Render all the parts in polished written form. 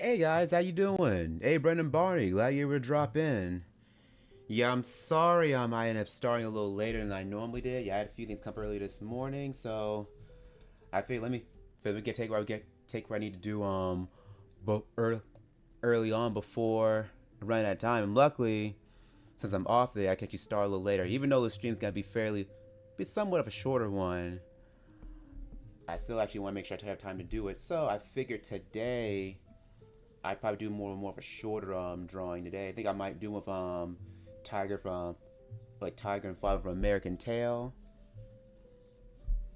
Hey guys, how you doing? Hey Brendan Barney, glad you were to drop in. Yeah, I'm sorry I ended up starting a little later than I normally did. Yeah, I had a few things come early this morning, so I figured let me take what I need to do but early on before I run out of time. And luckily, since I'm off today, I can actually start a little later. Even though the stream's gonna be somewhat of a shorter one, I still actually want to make sure I have time to do it. So I figured today I probably do more of a shorter drawing today. I think I might do with Tiger from Tiger and Fivel from American Tail.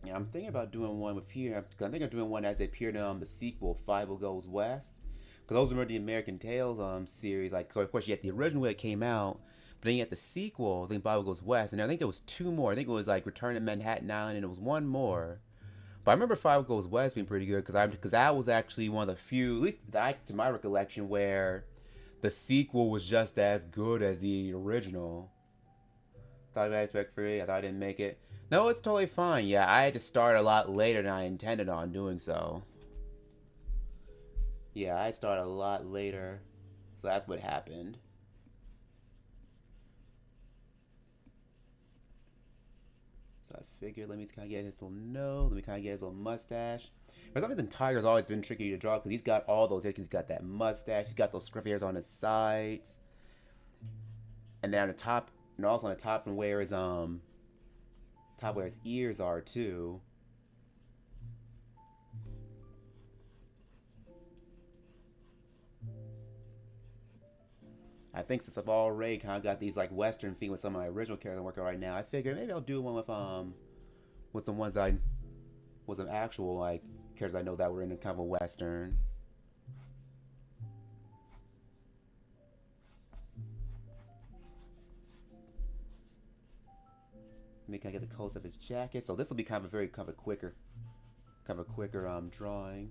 Yeah, I'm thinking about doing one with here. I think I'm doing one as they appeared in the sequel, Fivel Goes West. Because those were the American Tales series. Like of course you had the original that came out, but then you had the sequel, I think Fivel Goes West, and I think there was two more. I think it was like Return to Manhattan Island, and it was one more. But I remember Five Goes West being pretty good because that was actually one of the few, at least to my recollection, where the sequel was just as good as the original. Thought I expect free. I thought I didn't make it. No, it's totally fine. Yeah, I had to start a lot later than I intended on doing so. Yeah, I started a lot later, so that's what happened. So I figured, let me kind of get his little nose. Let me kind of get his little mustache. For some reason, Tiger's always been tricky to draw because he's got all those hairs. He's got that mustache. He's got those scruffy hairs on his sides, and then on the top, and also on the top from where his ears are too. I think since I've already kind of got these like Western theme with some of my original characters I'm working on right now, I figured maybe I'll do one with some ones I with some actual like characters I know that were in a kind of a Western. Maybe I get the colors of his jacket. So this will be kind of a very kind of a quicker drawing.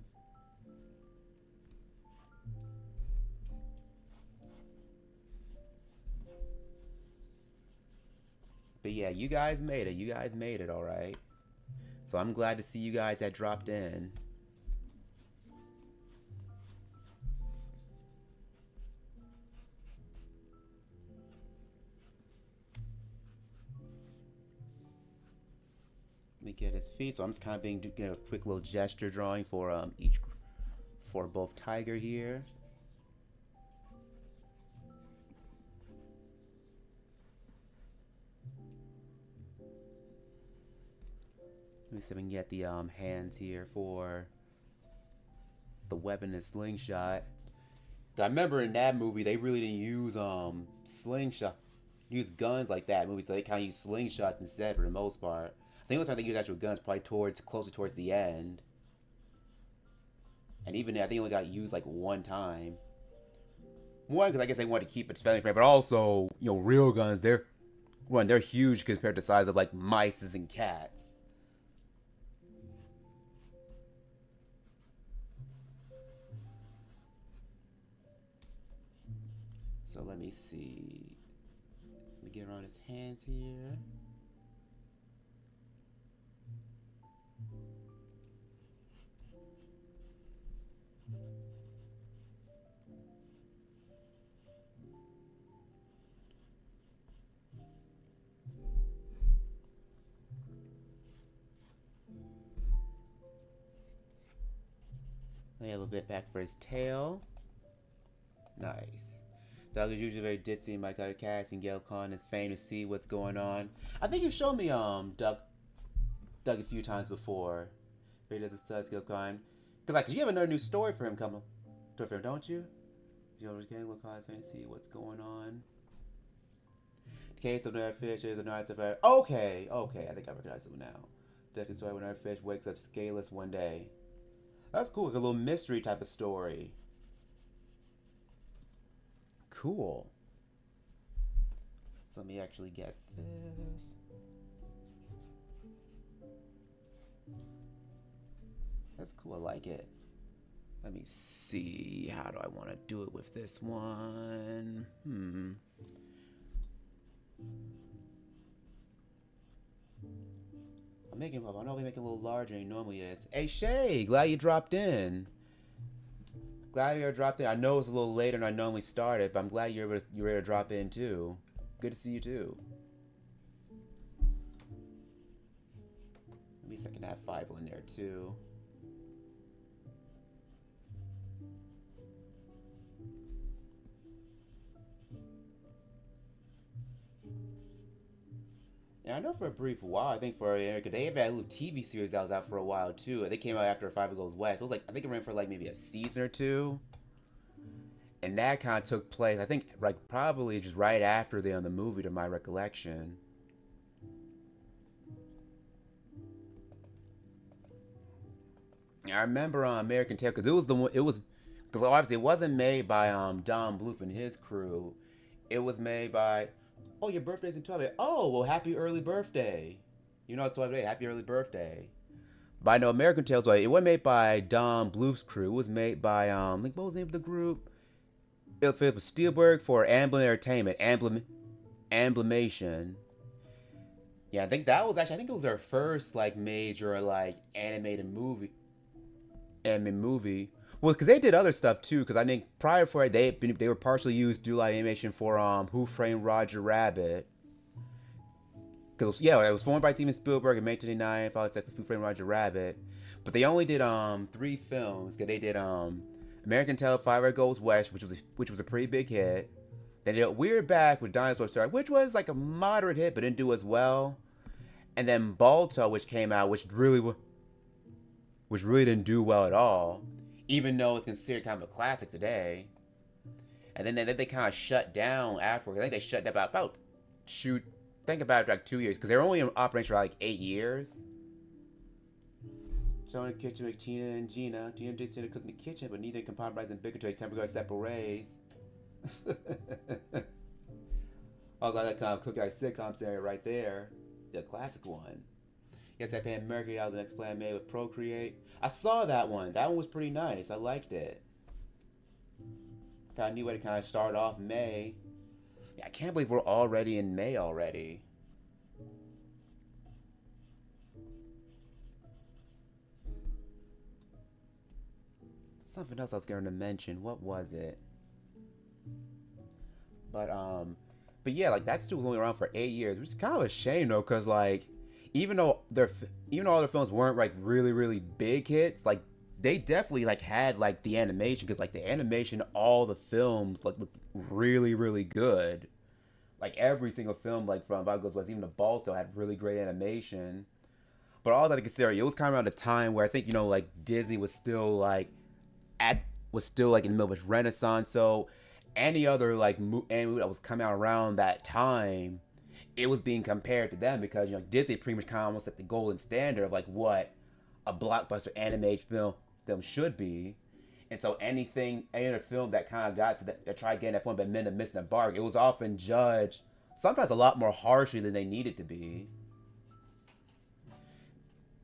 But yeah, you guys made it. You guys made it, all right. So I'm glad to see you guys that dropped in. Let me get his feet. So I'm just kind of being a quick little gesture drawing for each for both Tiger here. Let me see if we can get the hands here for the weapon and slingshot. I remember in that movie they really didn't use use guns like that in movie, so they kind of use slingshots instead for the most part. I think most time they use actual guns probably closer towards the end, and even then, I think it only got used like one time. One because I guess they wanted to keep it family friendly, but also real guns they're huge compared to the size of like mice and cats. So let me see. Let me get around his hands here. Lay a little bit back for his tail. Nice. Doug is usually very ditzy. My guy Cass and Gail Khan is famed to see what's going on. I think you showed me Doug a few times before. He does a stud Gail Khan. Cause you have another new story for him coming. For him, don't you? You know, Gail Khan is famed to see what's going on. The case of another fish is another survivor. Okay, I think I recognize him now. That's the story when another fish wakes up scaleless one day. That's cool, like a little mystery type of story. Cool. So let me actually get this. That's cool, I like it. Let me see, how do I want to do it with this one? I know we make it a little larger than he normally is. Hey Shay, glad you dropped in. glad you were dropped in. I know it's a little later than I normally started, but I'm glad you were able to drop in too. Good to see you too. At least I can have Fivel in there too. Yeah, I know for a brief while, I think for America, they have had a little TV series that was out for a while too. They came out after Fivel Goes West. It was like, I think it ran for like maybe a season or two. And that kind of took place, I think, like probably just right after the movie, to my recollection. I remember American Tail because it was the one. It was because obviously it wasn't made by Don Bluth and his crew. It was made by. Oh, your birthday's in 12 days. Oh, well, happy early birthday. You know it's 12 days. Happy early birthday. But I know American Tails. It wasn't made by Don Bluth's crew. It was made by like what was the name of the group? It was Spielberg for Amblin Entertainment. Amblimation. Yeah, I think that was actually. I think it was their first like major like animated movie. Anime movie. Well, because they did other stuff too. Because I think prior for it, they were partially used to do like animation for Who Framed Roger Rabbit. Because yeah, it was formed by Steven Spielberg in May 1999, followed by Who Framed Roger Rabbit. But they only did 3 films. Because they did American Tail, Fivel Goes West, which was a pretty big hit. They did Weird Back with Dinosaur Star, which was like a moderate hit, but didn't do as well. And then Balto, which came out, which really didn't do well at all, even though it's considered kind of a classic today. And then they kind of shut down afterwards. I think they shut down think about it, like 2 years, because they were only in operation for like 8 years. So in the kitchen with Tina and Gina. Gina did sit to cook in the kitchen, but neither compromise and bicker to temporary separate ways. I was like that kind of cookie like sitcom scenario right there. The classic one. Yes, I paid Mercury. That was the next plan made with Procreate. I saw that one. That one was pretty nice. I liked it. Kind of new way to kind of start off May. Yeah, I can't believe we're already in May already. Something else I was going to mention. What was it? But yeah, like that studio was only around for 8 years, which is kind of a shame though, because like even though all their films weren't like really big hits, like they definitely like had like the animation, because like the animation, all the films like looked really good. Like every single film, like from Fivel Goes West, even the Balto had really great animation. But all that to consider, it was kind of around a time where I think like Disney was still like in the middle of its renaissance. So any other like anime that was coming out around that time, it was being compared to them, because Disney pretty much kind of almost set the golden standard of like what a blockbuster animated film should be. And so any other film that kind of got to that tried getting that film but ended up missing the mark, it was often judged sometimes a lot more harshly than they needed to be.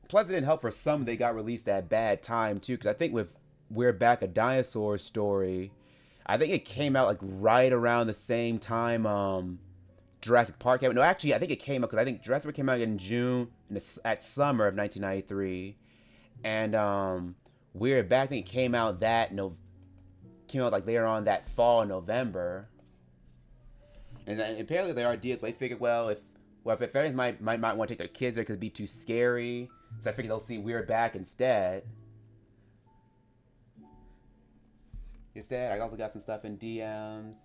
Plus, it didn't help for some they got released at a bad time too, because I think with We're Back, a Dinosaur Story, I think it came out like right around the same time Jurassic Park came out. No, actually, I think it came out because I think Jurassic Park came out in June at summer of 1993, and Weird Back, I think it came out like later on that fall, November. And then apparently their ideas, they figured, if parents might want to take their kids there because it'd be too scary, so I figured they'll see Weird Back instead. I also got some stuff in DMs.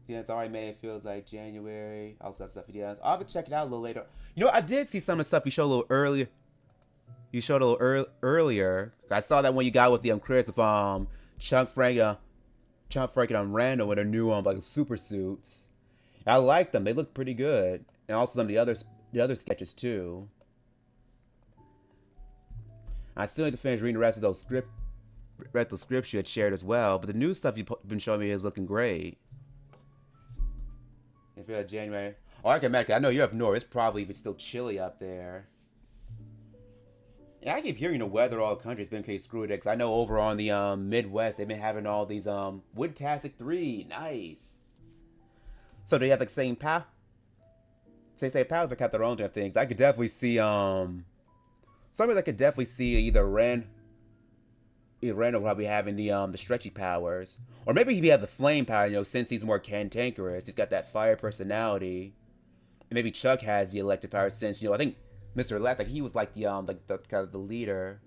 Yeah, it's already May. It feels like January. I also got stuff in DMs. I'll have to check it out a little later. I did see some of the stuff you showed a little earlier. Earlier. I saw that one you got with the Chris with Chunk Frank and Randall with their new like super suits. I like them. They look pretty good, and also some of the other sketches too. I still need to finish reading the rest of those scripts you had shared as well, but the new stuff you've been showing me is looking great. If you're January, I can imagine. I know you're up north. It's probably even still chilly up there. And I keep hearing the weather all the country's been pretty screwed. Because I know over on the Midwest, they've been having all these Woodtastic 3. Nice. So do you have like same pals that got their own different things? I could definitely see somebody that could definitely see either Randall probably having the stretchy powers, or maybe he had the flame power. Since he's more cantankerous, he's got that fire personality. And maybe Chuck has the electric power since I think Mr. Last he was like the kind of the leader.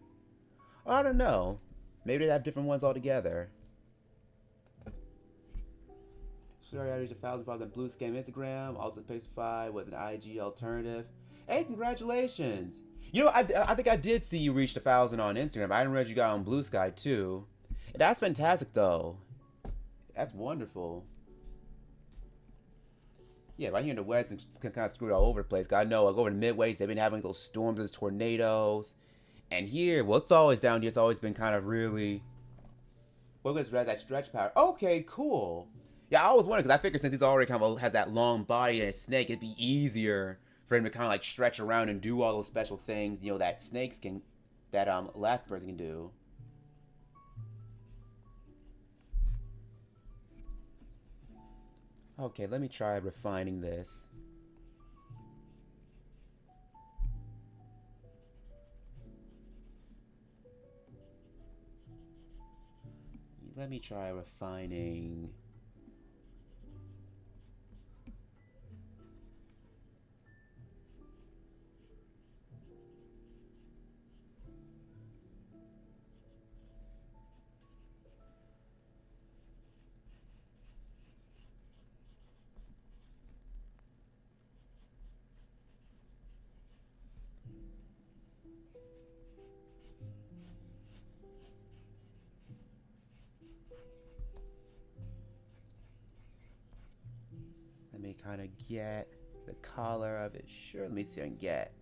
I don't know. Maybe they have different ones altogether. Sorry, I reached 1,000 followers on BlueSky Instagram. Also, Pixify was an IG alternative. Hey, congratulations! I think I did see you reach 1,000 on Instagram. I didn't realize you got on BlueSky too. That's fantastic, though. That's wonderful. Yeah, right here in the West, it's kind of screwed all over the place. I know, like over the Midwest, they've been having those storms, those tornadoes. And here, well, it's always down here. It's always been kind of really. What was that stretch power? Okay, cool. Yeah, I always wondered because I figured since he's already kind of has that long body and a snake, it'd be easier for him to kind of like stretch around and do all those special things, that snakes can, that last person can do. Okay, let me try refining this. Let me try refining. Let me kind of get the color of it. Sure, let me see if I can get.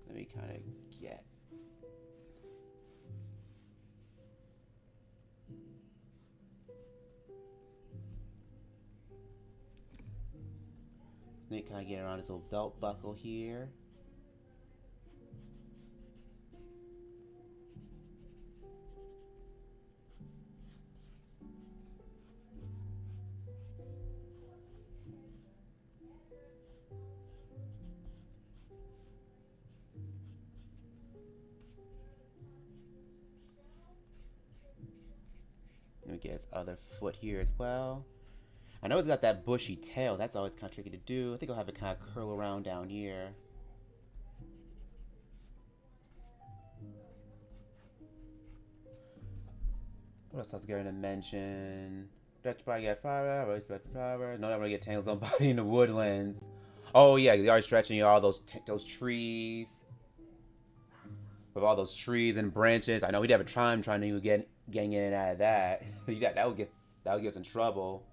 Let me kind of get. Let me kind of get around this little belt buckle here. Let me get his other foot here as well. I know it's got that bushy tail. That's always kind of tricky to do. I think I'll have it kind of curl around down here. What else I was going to mention? Dutch body get fire, always spread flower. No, I'm gonna get tangles on body in the woodlands. Oh yeah, they are stretching all those trees. With all those trees and branches. I know we'd have a time trying to get getting in and out of that. that would get us in trouble.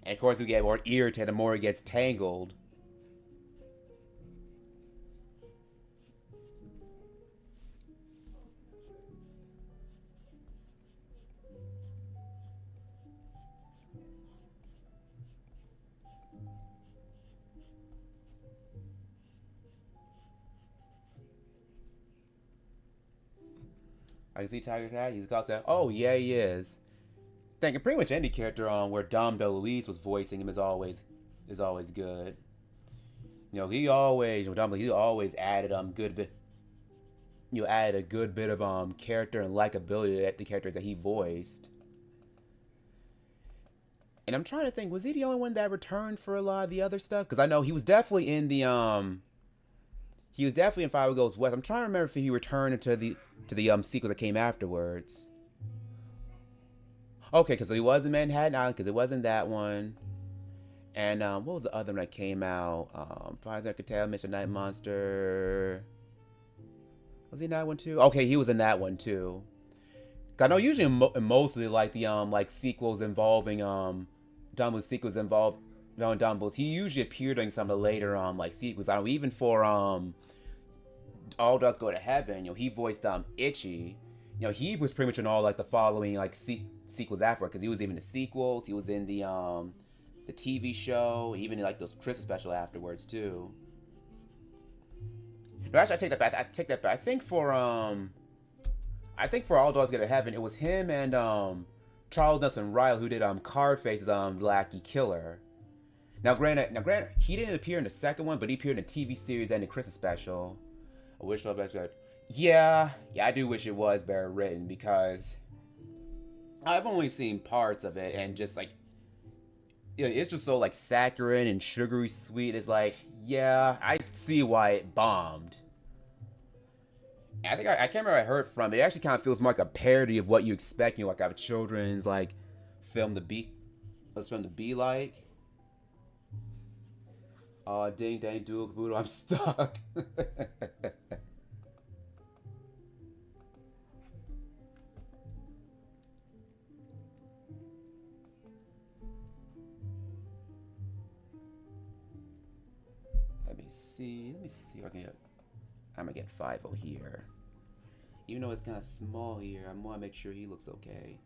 And of course we get more irritated the more it gets tangled. I can see Tiger Cat. He's got that. Oh yeah, he is. Thinking pretty much any character on where Dom DeLuise was voicing him is always good. He always added good bit. Added a good bit of character and likability to the characters that he voiced. And I'm trying to think, was he the only one that returned for a lot of the other stuff? Because I know he was definitely in the he was definitely in Fivel Goes West. I'm trying to remember if he returned to the sequel that came afterwards. Okay, because he was in Manhattan Island, because it wasn't that one. And what was the other one that came out? Fires I Could Tell, Mr. Night Monster. Was he in that one too? Okay, he was in that one too. I know usually mostly like the sequels involving Dumbledore's sequels involve Dumbledore's. He usually appeared in some of the later sequels. I know even for All Dogs Go to Heaven, he voiced Itchy. He was pretty much in all the following sequels after, because he was even the sequels. He was in the TV show, even in those Christmas special afterwards too. No, actually, I take that back. I think for All Dogs Go to Heaven, it was him and Charles Nelson Riley who did Carface's Lackey Killer. Now granted, he didn't appear in the second one, but he appeared in the TV series and the Christmas special. I wish it was better. Yeah, I do wish it was better written because I've only seen parts of it and just like it's just so like saccharine and sugary sweet. It's like, yeah, I see why it bombed. I can't remember where I heard from. It actually kind of feels more like a parody of what you expect, like a children's like film to be, what's film to be like. Ding dang doodle caboodle, I'm stuck. Let me see if I can get, I'm gonna get Fivel here. Even though it's kind of small here, I want to make sure he looks okay.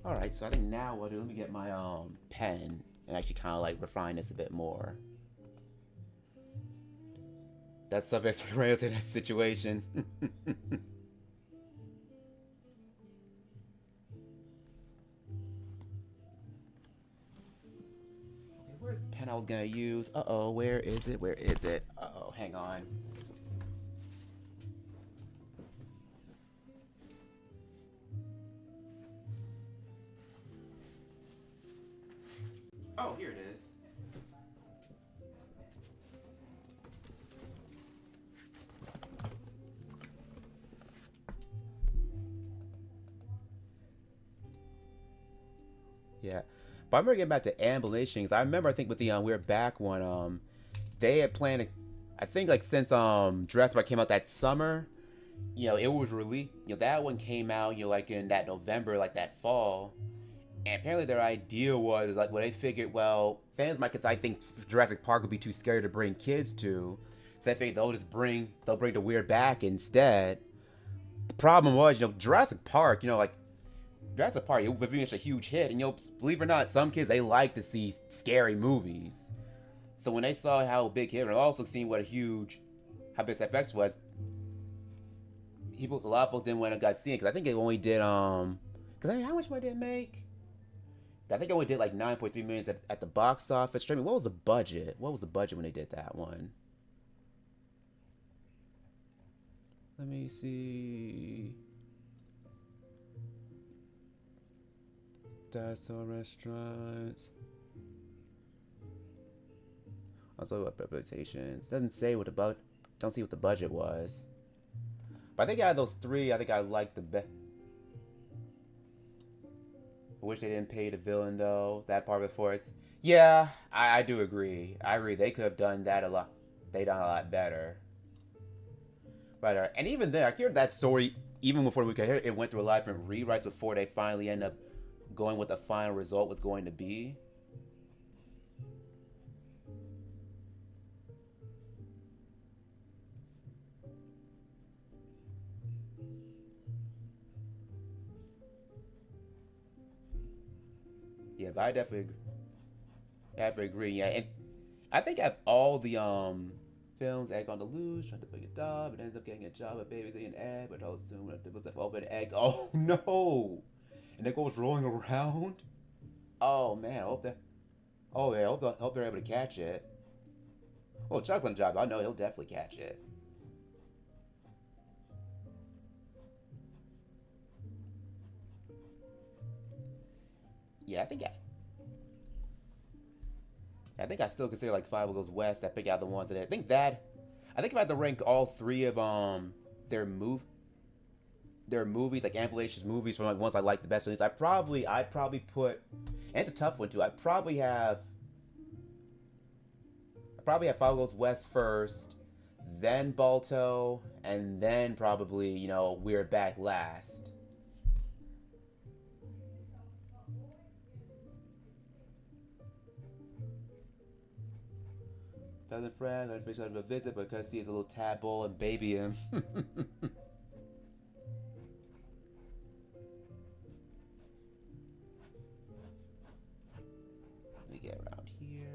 Alright, so I think now what I'll do, let me get my pen and actually kind of like refine this a bit more. That's subject to in that situation. Okay, where's the pen I was gonna use? Uh-oh, where is it? Where is it? Uh-oh, hang on. Oh, here it is. Yeah. But I remember getting back to Ambulations. I remember, I think, with the We're Back one, they had planned, I think, like, since Jurassic Park came out that summer, it was released, that one came out, like, in that November, like, that fall. And apparently their idea was like, well, they figured, well, fans might, cause I think Jurassic Park would be too scary to bring kids to, so they figured they'll bring the Weird back instead. The problem was, Jurassic Park, like Jurassic Park, it was very much a huge hit, and believe it or not, some kids they like to see scary movies. So when they saw how big hit, and also seeing how big FX was, a lot of folks didn't want to go see it because I think it only did because how much money did it make? I think I only did like 9.3 million at the box office. Streaming. What was the budget? What was the budget when they did that one? Let me see. Dinosaur restaurants. Also, what reputations? Doesn't say what the Don't see what the budget was. But I think out of those three, I think I liked the best. I wish they didn't pay the villain though. That part before it's. Yeah, I do agree. I agree. They could have done that a lot. They done a lot better. Right. And even then, I hear that story. Even before we could hear it, it went through a lot of different rewrites before they finally end up going what the final result was going to be. Yeah, but I definitely agree. Yeah, and I think out of all the films, Egg on the Loose, trying to pick a job, and ends up getting a job at babysitting an egg, but also soon it was like open egg. Oh no! And it goes rolling around. Oh man, I hope that. Oh yeah, I hope they're able to catch it. Well, Chuckling Job, I know he'll definitely catch it. Yeah, I think I still consider like Five Goes West. I pick out the ones that I think if I had to rank all three of their move their movies like Ambulations movies from like ones I like the best. At least I probably put, and it's a tough one too. I probably have Five Goes West first, then Balto, and then probably We're Back last. Doesn't friend, I fish out of a visit because he has a little tadpole and baby him. get around here.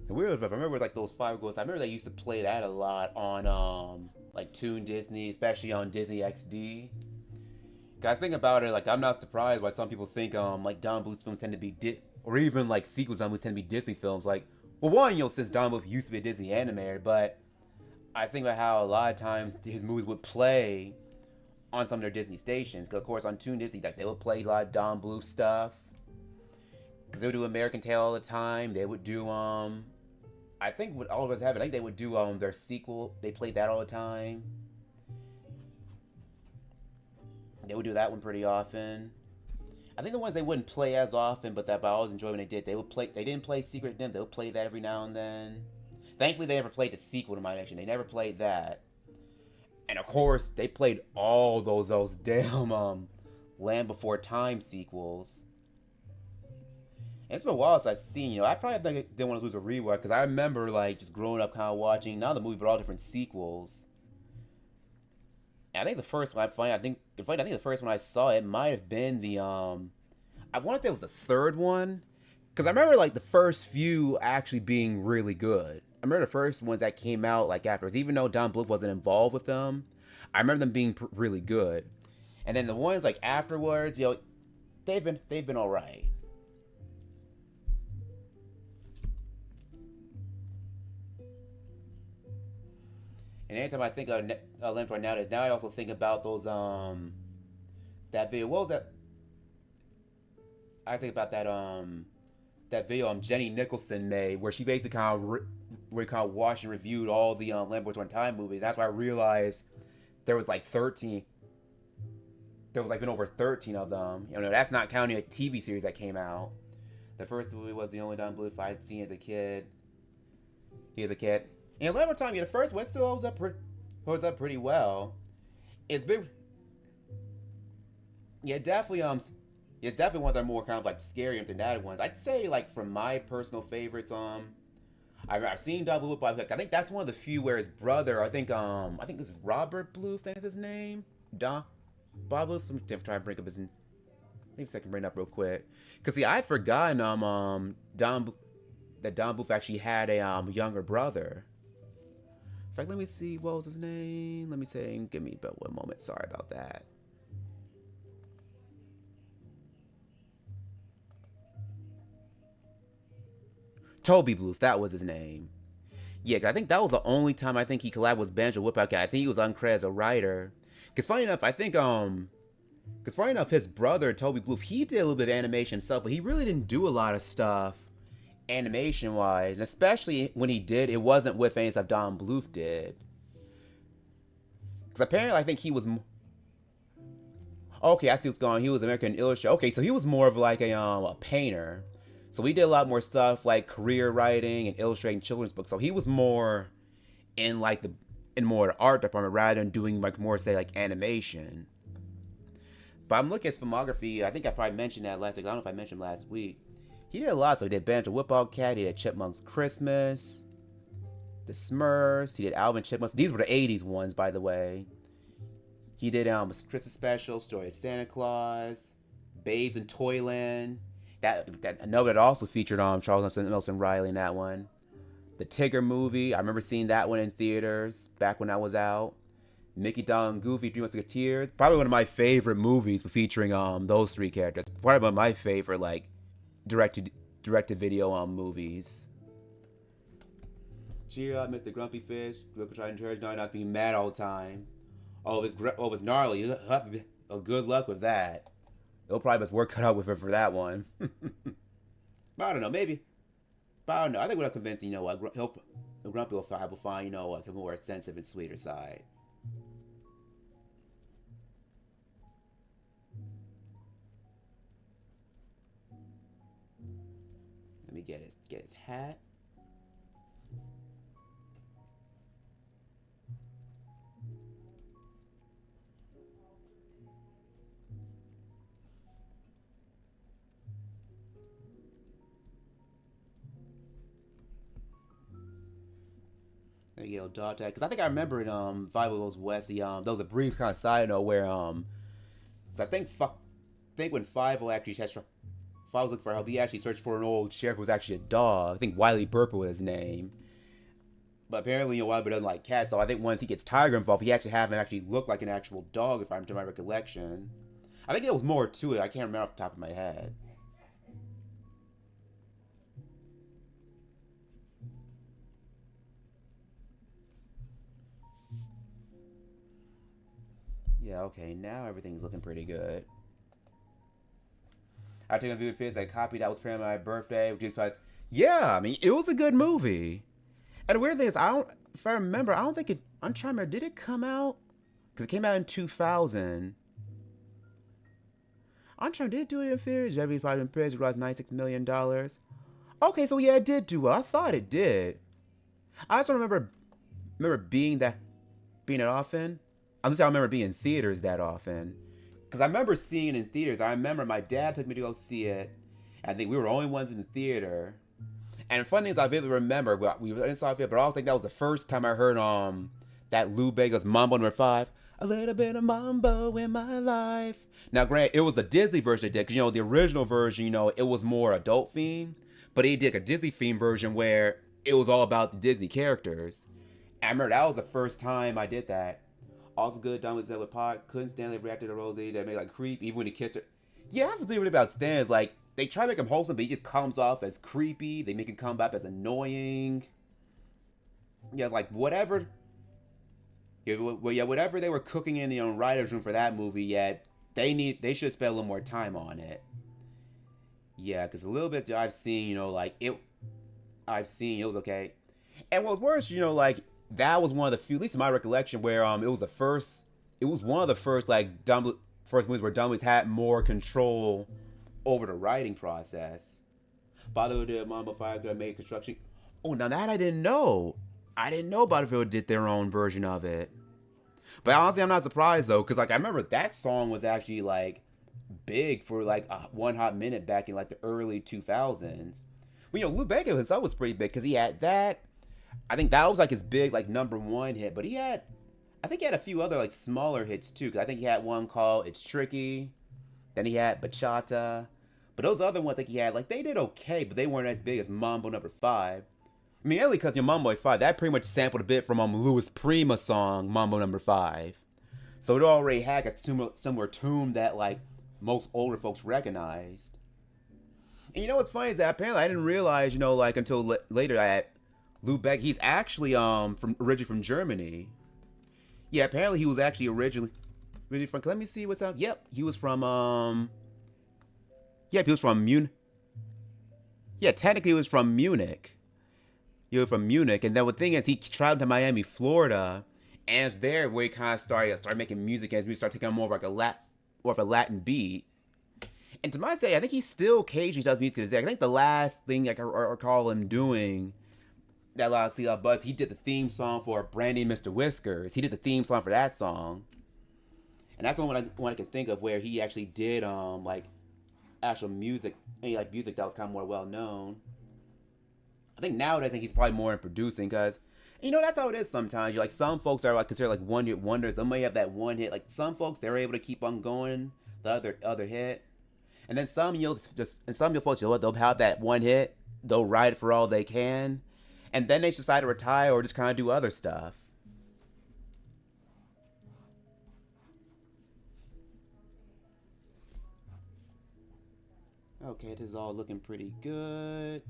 The weird stuff, I remember like those Fivel Goes. I remember they used to play that a lot on like Toon Disney, especially on Disney XD. Guys, think about it. Like, I'm not surprised why some people think like Don Bluth's films tend to be or even like sequels Don Bluth tend to be Disney films. Like, well, one, you know, since Don Bluth used to be a Disney animator, but I think about how a lot of times his movies would play on some of their Disney stations. Cause of course on Toon Disney, like they would play a lot of Don Bluth stuff. Cause they would do American Tail all the time. They would do I think what all of us have, I think they would do their sequel. They played that all the time. They would do that one pretty often. I think the ones they wouldn't play as often, but that I always enjoyed when they did. They would play. They didn't play Secret Den. They would play that every now and then. Thankfully, they never played the sequel to My Nation. They never played that. And of course, they played all those damn Land Before Time sequels. And it's been a while since I've seen. You know, I probably didn't want to lose a rewatch because I remember like just growing up, kind of watching not the movie, but all different sequels. I think the first one I think the first one I saw it might have been the I want to say it was the third one, because I remember like the first few actually being really good. I remember the first ones that came out like afterwards, even though Don Bluth wasn't involved with them. I remember them being really good, and then the ones like afterwards, you know, they've been all right. And anytime I think of Lamp right nowadays, now I also think about those that video. What was that? I think about that video Jenny Nicholson made, where she basically kind of watched and reviewed all the Lamp One Time movies. That's why I realized there was like 13. There was like been over 13 of them. You know, that's not counting a TV series that came out. The first movie was the only Don Bluth I'd seen as a kid. He was a kid. And Lamp Time, yeah, the first one still holds up pretty well. It's been, yeah, definitely it's definitely one of their more kind of like scary and dramatic ones. I'd say like from my personal favorites, I've seen Don Bluth, but I think that's one of the few where his brother, I think it's Robert Bluth, I think is his name, Bob Bluth. Let me try and bring up his name. Maybe I can bring it up real quick, cause see, I'd forgotten Don Bluth actually had a younger brother. In fact, let me see, what was his name? Let me say, give me about 1 moment. Sorry about that. Toby Bluth, that was his name. Yeah, I think that was the only time I think he collabed with Banjo Whip-Out Cat. I think he was uncredited as a writer. Cause funny enough, I think his brother Toby Bluth, he did a little bit of animation himself, but he really didn't do a lot of stuff animation wise, and especially when he did, it wasn't with any stuff Don Bluth did. Because apparently I think he was okay, I see what's going on. He was American Illustrator. Okay, so he was more of like a painter. So he did a lot more stuff like career writing and illustrating children's books. So he was more in more the art department rather than doing like more say like animation. But I'm looking at his filmography. I think I probably mentioned that last week. I don't know if I mentioned last week. He did a lot. So he did Banjo Whip-Out Cat. He did Chipmunk's Christmas, The Smurfs. He did Alvin Chipmunks. These were the '80s ones, by the way. He did Christmas Special, Story of Santa Claus, Babes in Toyland. I know that also featured Charles Nelson Riley in that one. The Tigger movie. I remember seeing that one in theaters back when I was out. Mickey, Donald, and Goofy, Three Musketeers. Probably one of my favorite movies featuring those three characters. Probably one of my favorite like direct-to-video movies. Cheer up, Mr. Grumpy Fish. We'll try to encourage Gnarly not to be mad all the time. Oh, it's gnarly. You'll have to be, good luck with that. It'll probably best work cut out with her for that one. But I don't know, maybe. But I don't know. I think we're convincing, you know what, Grumpy will find, you know, like a more sensitive and sweeter side. Let me get his hat. Yo, dog tag. Because I think I remember in Fivel Goes West, there was a brief kind of side note where 'cause I think when Fivel actually Five was looking for help, he actually searched for an old sheriff who was actually a dog. I think Wiley Burper was his name. But apparently, Wiley Burper doesn't like cats, so I think once he gets Tiger involved, he actually have him actually look like an actual dog, if I'm to my recollection. I think there was more to it. I can't remember off the top of my head. Yeah, okay, now everything's looking pretty good. I took a view of his, I copied that was printed on my birthday. Yeah, I mean, it was a good movie. And the weird thing is, if I remember, I don't think it, I'm trying to remember, did it come out? Because it came out in 2000. I'm trying, did it do it in theaters? Every five in prison, it $96 million. Okay, so yeah, it did do well. I thought it did. I just don't remember being it often. At least I don't remember being in theaters that often. Because I remember seeing it in theaters. I remember my dad took me to go see it. I think we were the only ones in the theater. And the funny thing is, I vividly remember, we didn't saw it, but I also think that was the first time I heard that Lou Bega's Mambo #5. A little bit of mambo in my life. Now, granted, it was the Disney version it did, because, the original version, it was more adult themed. But he did a Disney themed version where it was all about the Disney characters. And I remember that was the first time I did that. Also good, done with with Pot. Couldn't stand the reacted to Rosie. That made like creep, even when he kissed her. Yeah, that's the thing about Stan. Like, they try to make him wholesome, but he just comes off as creepy. They make him come back as annoying. Yeah, like whatever. Yeah, whatever they were cooking in the writer's room for that movie, they should spend a little more time on it. Yeah, because a little bit I've seen, it was okay. And what's worse, that was one of the few, at least in my recollection, where it was one of the first first movies where Dummies had more control over the writing process. Bodybuilder, Mambo 5 gonna make construction. Oh, now that I didn't know. I didn't know Bodybuilder did their own version of it. But honestly, I'm not surprised though, because I remember that song was actually big for one hot minute back in the early 2000s. Well, Lou Bega himself was pretty big because he had that. I think that was his big #1 hit, but I think he had a few other smaller hits too. Cause I think he had one called "It's Tricky," then he had "Bachata," but those other ones I think he had they did okay, but they weren't as big as Mambo #5. I mean, only because Mambo #5 that pretty much sampled a bit from Louis Prima's song Mambo #5, so it already had a similar tune that most older folks recognized. And what's funny is that apparently I didn't realize until later that Lou Beck, he's actually originally from Germany. Yeah, apparently he was actually originally from. Let me see what's up. Yep, he was from Yep, he was from Munich. Yeah, technically he was from Munich. He was from Munich, and then the thing is, he traveled to Miami, Florida, and it's there where he kind of started making music as we start taking on more of a Latin beat. And to my say, I think he still occasionally does music to this day. I think the last thing I recall him doing that allowed to see buzz, he did the theme song for Brandy and Mr. Whiskers. He did the theme song for that song, and that's the one I can think of where he actually did actual music, music that was kind of more well known. I think nowadays I think he's probably more in producing because that's how it is sometimes. Some folks are considered one hit wonders. Some may have that one hit. Some folks, they're able to keep on going the other hit, and then some folks they'll have that one hit, they'll ride it for all they can. And then they decide to retire or just kind of do other stuff. Okay, this is all looking pretty good.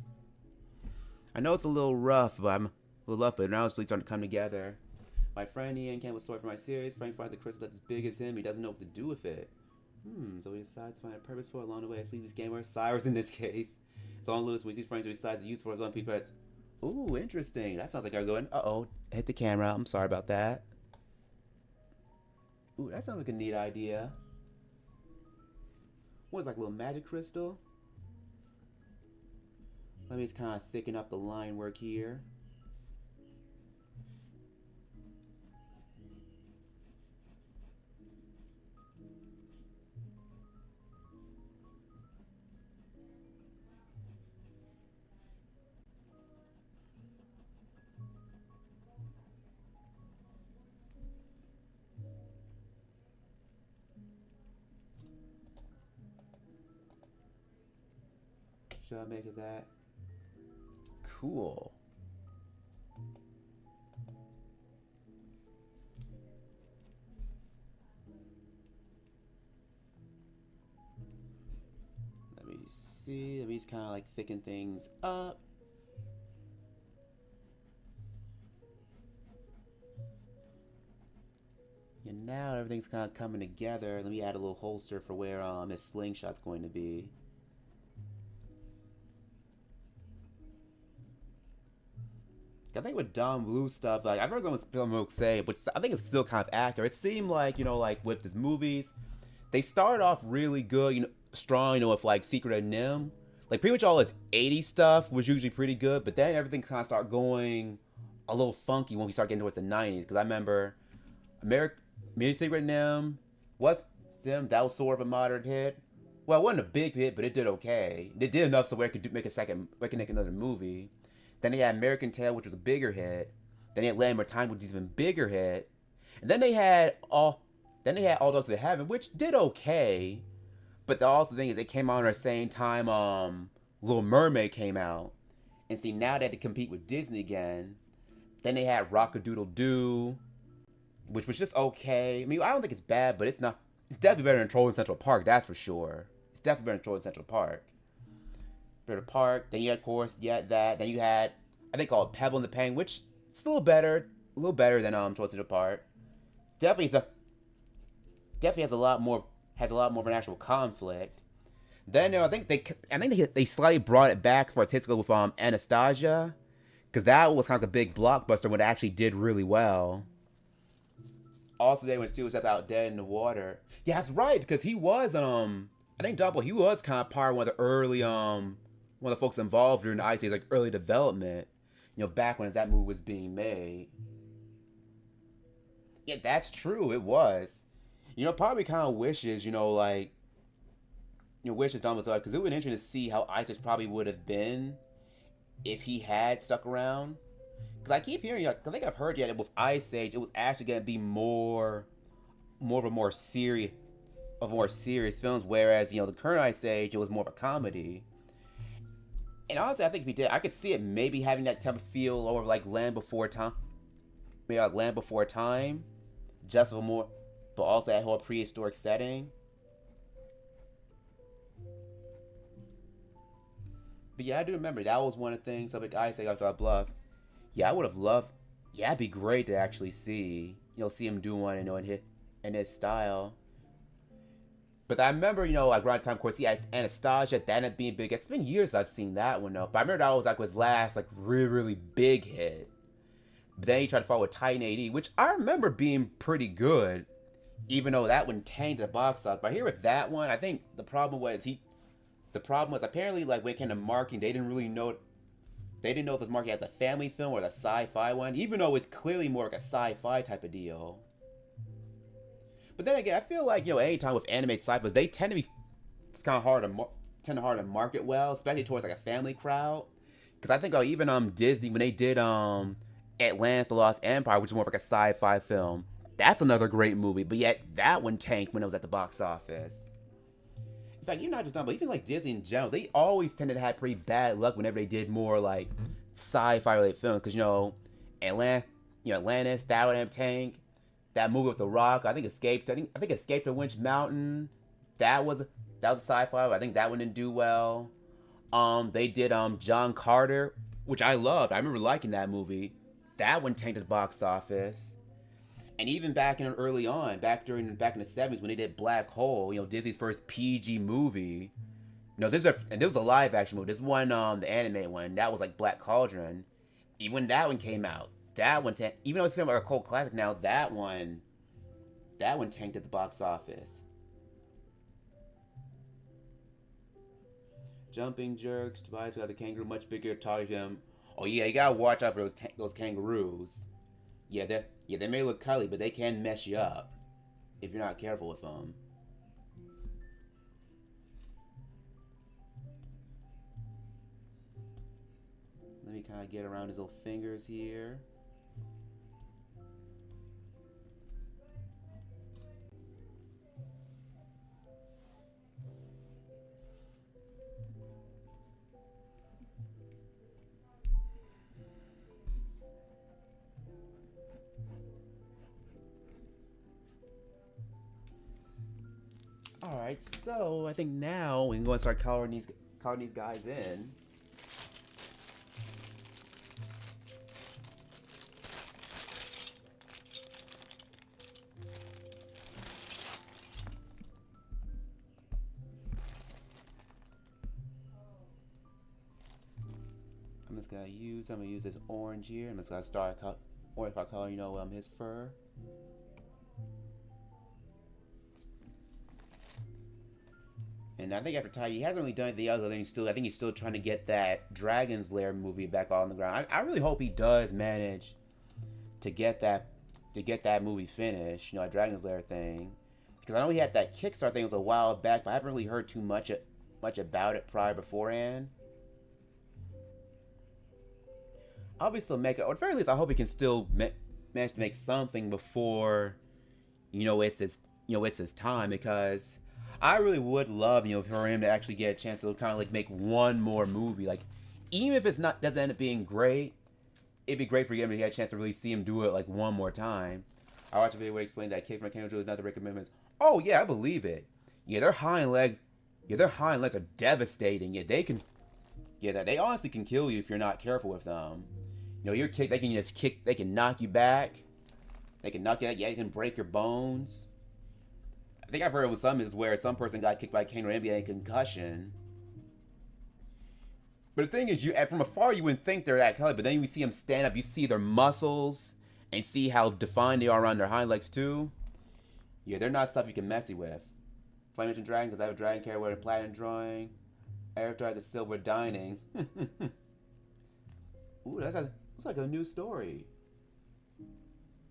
I know it's a little rough, but now it's really starting to come together. My friend Ian came with a story for my series. Frank finds a crystal that's as big as him. He doesn't know what to do with it. So he decides to find a purpose for it along the way. Sleazy's gamer, Cyrus in this case. So on Lewis, when he sees Frank, he decides to use for his own people. Ooh, interesting. That sounds like I'm going. Uh-oh. Hit the camera. I'm sorry about that. Ooh, that sounds like a neat idea. What is a little magic crystal? Let me just kind of thicken up the line work here. Should I make it that? Cool. Let me see. Let me just kind of like thicken things up. And now everything's kind of coming together. Let me add a little holster for where his slingshot's going to be. I think with Don Blue stuff, like I've heard someone say, but I think it's still kind of accurate. It seemed like, like with his movies, they started off really good, strong, with like Secret of Nim. Like pretty much all his 80s stuff was usually pretty good, but then everything kind of started going a little funky when we start getting towards the 90s. Because I remember Secret of Nim was Sim, that was sort of a moderate hit. Well, it wasn't a big hit, but it did okay. It did enough so where it could make another movie. Then they had American Tail, which was a bigger hit. Then they had Land of Time, which was even bigger hit. And then they had All Dogs of Heaven, which did okay. But the thing is, it came out at the same time Little Mermaid came out. And see, now they had to compete with Disney again. Then they had Rock-a-Doodle-Doo, which was just okay. I mean, I don't think it's bad, but it's not. It's definitely better than Trolls in Central Park, that's for sure. It's definitely better than Trolls in Central Park. Park. Then you had, of course, that. Then you had, I think, called Pebble and the Penguin, which is a little better than Trolls Central Park. Definitely has a lot more of an actual conflict. Then I think they slightly brought it back for its hits with Anastasia, because that was kind of a big blockbuster when it actually did really well. Also, they went Stu Step Out Dead in the Water. Yeah, that's right, because he was I think Double, he was kind of part of one of the early one of the folks involved during the Ice Age, like early development, back when that movie was being made. Yeah, that's true. It was. Probably kind of wishes, wishes Don was alive, because it would be interesting to see how Ice Age probably would have been if he had stuck around. Because I keep hearing, I think I've heard that with Ice Age, it was actually going to be more of a more serious films, whereas the current Ice Age, it was more of a comedy. And honestly, I think if he did, I could see it maybe having that type of feel over like Land Before Time, maybe like Land Before Time, just for more, but also that whole prehistoric setting. But yeah, I do remember that was one of the things of like I say after I bluff. Yeah, I would have loved. Yeah, it'd be great to actually see him do one, in his style. But I remember, like around the time, of course, he has Anastasia, that ended up being big. It's been years I've seen that one, though. But I remember that was like his last, like, really, really big hit. But then he tried to follow with Titan AD, which I remember being pretty good, even though that one tanked the box office. But here with that one, I think the problem was apparently, like, when it came to marketing, they didn't know if this marketing as a family film or a sci-fi one, even though it's clearly more like a sci-fi type of deal. But then again, I feel like anytime with animated sci-fis, they tend to be hard to market well, especially towards like a family crowd. Because I think even Disney, when they did Atlantis: The Lost Empire, which is more of like a sci-fi film, that's another great movie. But yet that one tanked when it was at the box office. In fact, you're not just talking about, even like Disney in general, they always tended to have pretty bad luck whenever they did more like sci-fi related films. Because Atlantis, that would have tanked. That movie with The Rock, I think Escape to Winch Mountain, that was a sci-fi. I think that one didn't do well. They did John Carter, which I loved. I remember liking that movie. That one tanked at the box office. And even back in early on, back in the 70s when they did Black Hole, Disney's first PG movie. This was a live action movie. This one, the anime one, that was like Black Cauldron. Even when that one came out, that one tanked. Even though it's like a cult classic now, that one tanked at the box office. Jumping jerks. Tobias has a kangaroo much bigger, taller than him. Oh yeah, you gotta watch out for those kangaroos. Yeah, they may look cuddly, but they can mess you up if you're not careful with them. Let me kind of get around his little fingers here. Alright, so I think now we can go and start coloring these guys in. I'm gonna use this orange here. I'm just gonna start orange color, his fur. And I think after Ty, he hasn't really done the other thing. I think he's still trying to get that Dragon's Lair movie back on the ground. I really hope he does manage to get that movie finished. A Dragon's Lair thing, because I know he had that Kickstarter thing. It was a while back, but I haven't really heard too much about it beforehand. I'll be still make it, or at the very least, I hope he can still manage to make something before, it's his time, because I really would love, for him to actually get a chance to kind of like make one more movie. Like, even if doesn't end up being great, it'd be great for him to get a chance to really see him do it like one more time. I watched a video where he explained that Kid from Kano is not the recommendments. Oh yeah, I believe it. Yeah, their hind legs are devastating. Yeah, they honestly can kill you if you're not careful with them. Your kick, they can knock you back. They can knock you out. Yeah, they can break your bones. I think I've heard of some is where some person got kicked by a cane or NBA concussion. But the thing is, from afar you wouldn't think they're that color, but then you see them stand up, you see their muscles, and see how defined they are around their hind legs too. Yeah, they're not stuff you can messy with. Flamation Dragon, because I have a dragon character with a platinum drawing. Avatar has a silver dining. Ooh, looks like a new story.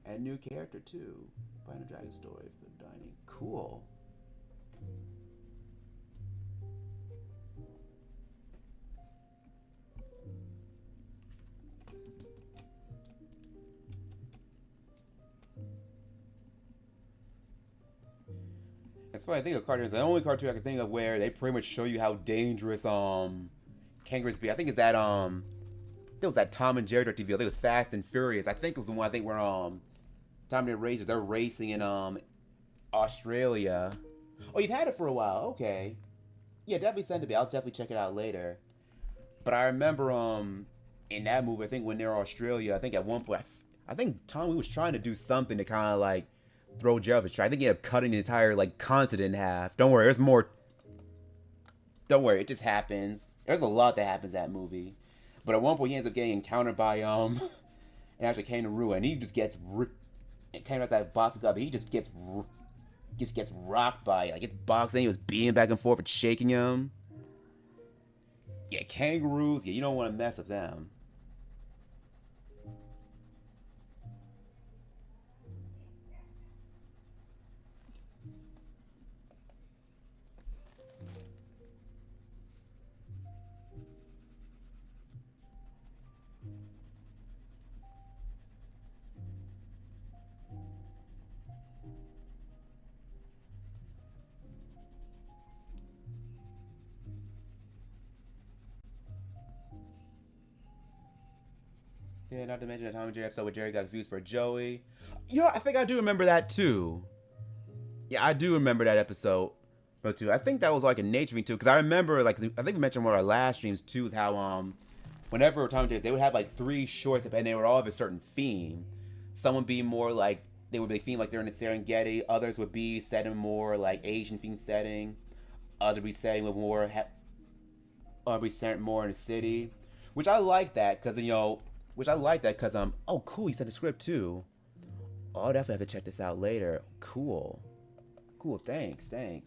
And new character too. Platinum Dragon story for dining. Cool. It's funny, I think of cartoons. The only cartoon I can think of where they pretty much show you how dangerous kangaroos be. I think it's that there was that Tom and Jerry TV. I think it was Fast and Furious. I think it was the one where Tom and Jerry they're racing in Australia. Oh, you've had it for a while. Okay. Yeah, definitely send it to me. I'll definitely check it out later. But I remember in that movie, I think when they're in Australia, I think at one point, I think Tommy was trying to do something to kind of like throw Jerry off his track. I think he ended up cutting the entire like continent in half. Don't worry, there's more. Don't worry, it just happens. There's a lot that happens in that movie. But at one point, he ends up getting encountered by an actual kangaroo, and he just gets and kind of has that boxing glove. He just gets rocked by it. Like it's boxing. He was beating back and forth and shaking him. Yeah, kangaroos. Yeah, you don't want to mess with them. Yeah, not to mention the Tom and Jerry episode where Jerry got confused for Joey. I think I do remember that too. Yeah, I do remember that episode too. I think that was like a nature thing too, because I remember I think we mentioned one of our last streams too, is how whenever Tom and Jerry, they would have like 3 shorts and they would all have a certain theme. Some would be more like they would be themed like they're in the Serengeti. Others would be set in more like Asian themed setting. Others would be setting with more be set more in the city, which I like that because oh cool, he sent the script too. Oh, I'll definitely have to check this out later. Cool, thanks. And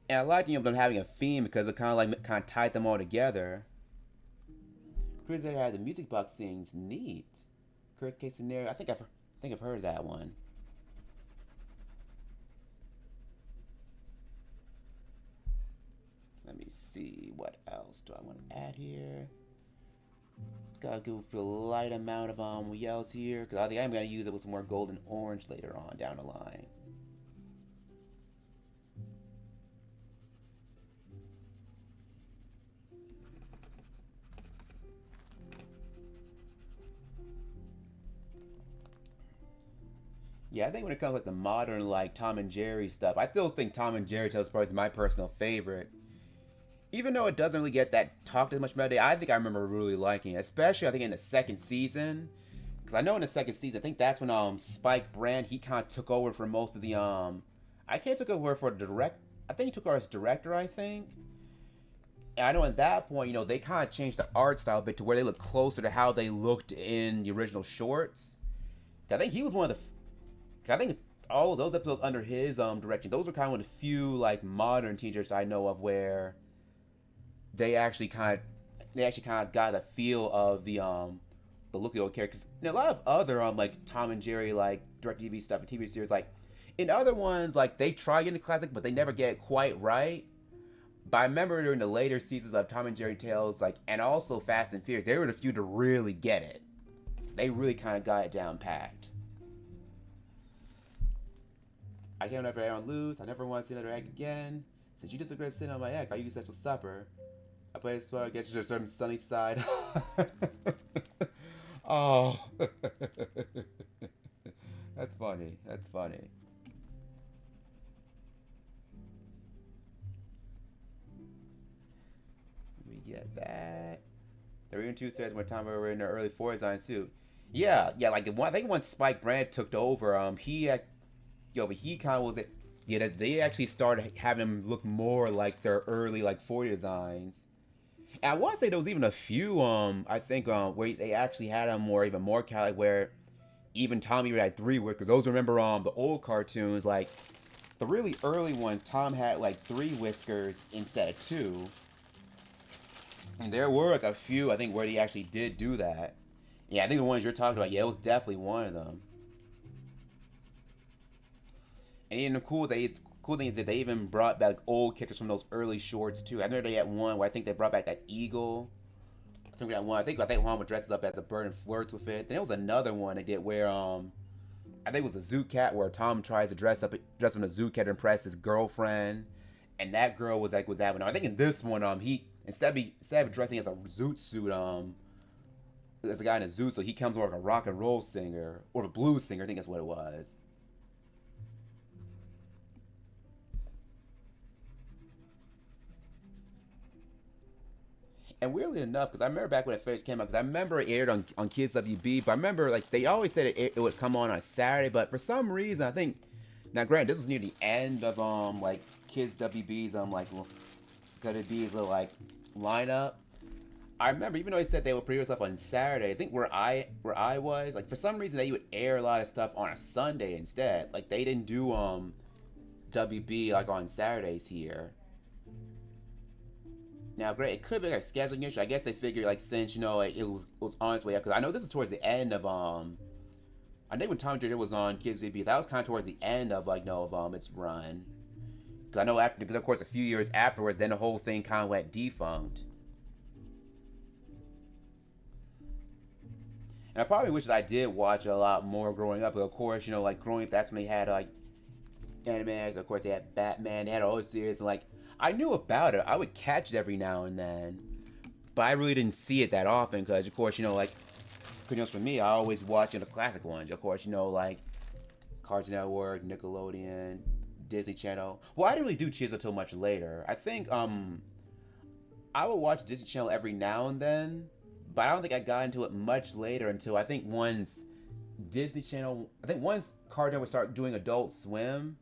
I like them having a theme because it kind of tied them all together. Chris had the music box scenes, neat. Chris Case scenario, I think I've heard that one. Let me see, what else do I want to add here? Gotta go for a light amount of yells here, because I think I'm gonna use it with some more gold and orange later on down the line. Yeah, I think when it comes to like the modern like Tom and Jerry stuff, I still think Tom and Jerry Tales Story is my personal favorite. Even though it doesn't really get that talked as much about it, I think I remember really liking it, especially I think in the second season. Because I know in the second season, I think that's when Spike Brand he kind of took over for most of the I can't took over for direct. I think he took over as director. I think. And I know at that point, they kind of changed the art style a bit to where they look closer to how they looked in the original shorts. I think he was one of the. I think all of those episodes under his direction, those are kind of one of the few like modern teachers I know of where they actually kind of got a feel of the look of the old characters. And a lot of other like Tom and Jerry like direct TV stuff and TV series like in other ones like they try getting the classic but they never get it quite right. But I remember during the later seasons of Tom and Jerry Tales like and also Fast and Furious, they were the few to really get it. They really kind of got it down packed. I can't never air on loose. I never want to see another egg again. Since you disagree with sitting on my egg, I use such a supper. I play this well, get you to a certain sunny side. Oh. That's funny. That's funny. We get that. The Reunion 2 says when Tom were in their early 40s on too. Yeah, like the one I think once Spike Brand took over, but he kind of was it. Yeah, that they actually started having him look more like their early like 40 designs. And I want to say there was even a few I think where they actually had him more even more kind of like where even Tom even had three whiskers. Those remember the old cartoons like the really early ones. Tom had like three whiskers instead of two. And there were like a few I think where they actually did do that. Yeah, I think the ones you're talking about. Yeah, it was definitely one of them. And even the cool thing is that they even brought back old characters from those early shorts too. I know they had one where I think they brought back that eagle. I think that one. I think one dresses up as a bird and flirts with it. Then there was another one they did where I think it was a zoo cat where Tom tries to dress up as a zoo cat to impress his girlfriend, and that girl was having. I think in this one he instead of dressing as a zoot suit as a guy in a zoot, so he comes more like a rock and roll singer or a blues singer. I think that's what it was. And weirdly enough, because I remember back when it first came out, because I remember it aired on Kids WB, but I remember like they always said it would come on a Saturday, but for some reason I think now granted this is near the end of like Kids WB's gonna be his little like lineup. I remember even though they said they would premiere stuff on Saturday, I think where I was like for some reason they would air a lot of stuff on a Sunday instead. Like they didn't do WB like on Saturdays here. Now, great, it could be like a scheduling issue. I guess they figured like since like, it was on its way up because I know this is towards the end of I think when Tom and Jerry was on Kids TV, that was kind of towards the end of like of its run. Because I know because of course a few years afterwards, then the whole thing kind of went defunct. And I probably wish that I did watch it a lot more growing up. But of course, like growing up, that's when they had like animes. Of course, they had Batman. They had all those series and like. I knew about it. I would catch it every now and then, but I really didn't see it that often because, of course, like, for me, I always watch the classic ones. Of course, like Cartoon Network, Nickelodeon, Disney Channel. Well, I didn't really do Cheers until much later. I think I would watch Disney Channel every now and then, but I don't think I got into it much later until I think once Cartoon Network started doing Adult Swim.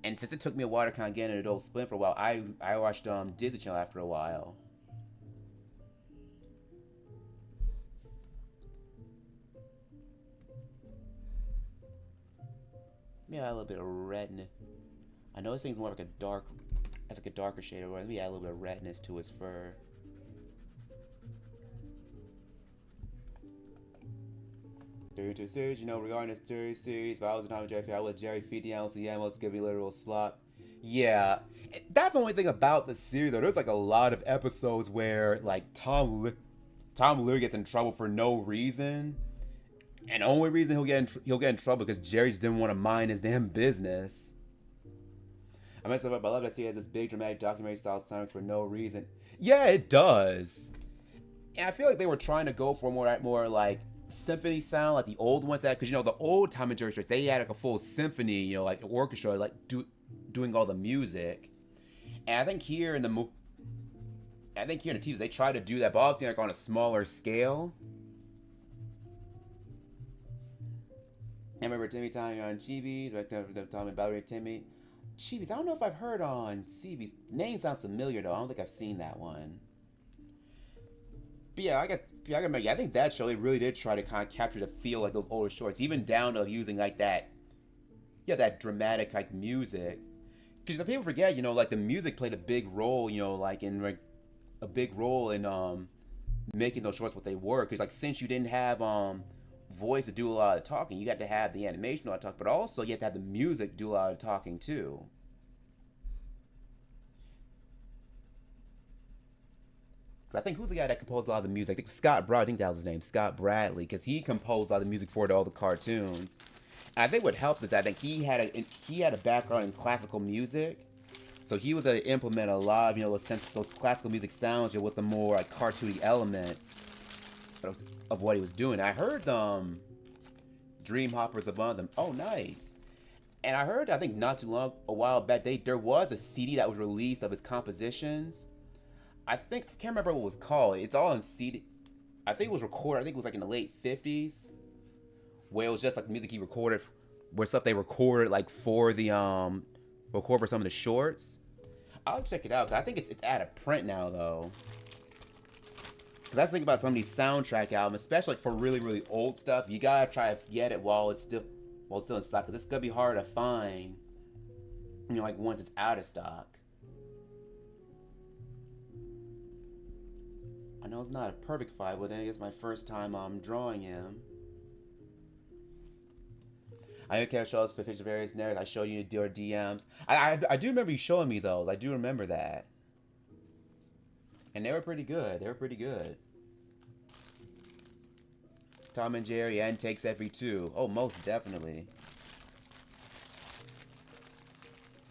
And since it took me a while to kind of get into Adult Swim for a while, I watched Disney Channel after a while. Yeah, a little bit of redness. I know this thing's more like it's like a darker shade of red. Let me add a little bit of redness to its fur. To series, regarding the series, if I was a Tom and Jerry, I would Jerry feed the animals, the animals give me literal slop. Yeah, that's the only thing about the series though. There's like a lot of episodes where like Tom literally gets in trouble for no reason, and the only reason he'll get in trouble because Jerry just didn't want to mind his damn business. I meant something, but I love that series has this big dramatic documentary style soundtrack for no reason. Yeah, it does. And I feel like they were trying to go for more like symphony sound like the old ones had, because you know the old Tom and Jerry shorts they had like a full symphony, you know, like orchestra, like doing all the music. And I think here in the TVs they try to do that, but obviously like on a smaller scale. I remember Timmy Tommy on Chibi's, right? Tommy Battery Timmy. Chibi's, I don't know if I've heard on CB's. Name sounds familiar though. I don't think I've seen that one. But yeah, I remember. Yeah, I think that show it really did try to kind of capture the feel like those older shorts, even down to using like that, yeah, that dramatic like music. Because people forget, you know, like the music played a big role, you know, like in like a big role in making those shorts what they were. Because like since you didn't have voice to do a lot of talking, you had to have the animation a lot of talk, but also you had to have the music do a lot of talking too. I think who's the guy that composed a lot of the music? I think Scott Bradley. I think that was his name, Scott Bradley, because he composed a lot of the music for all the cartoons. And I think what helped is I think he had a background in classical music, so he was able to implement a lot of those classical music sounds with the more like cartoony elements of what he was doing. I heard Dream Hopper's one of them. Oh, nice. And I heard I think not too long a while back there was a CD that was released of his compositions. I can't remember what it was called. It's all in CD. I think it was recorded. I think it was like in the late 50s, where it was just like music he recorded, where stuff they recorded like for the record for some of the shorts. I'll check it out. Cause I think it's out of print now though. Cause that's the thing about some of these soundtrack albums, especially like for really really old stuff. You gotta try to get it while it's still in stock. Cause it's gonna be hard to find. You know, like once it's out of stock. I know it's not a perfect fight, but then it's my first time drawing him. I know Kev shows for pictures of various narratives. I showed you your DMs. I do remember you showing me those. I do remember that. And they were pretty good. They were pretty good. Tom and Jerry and Takes Every Two. Oh, most definitely.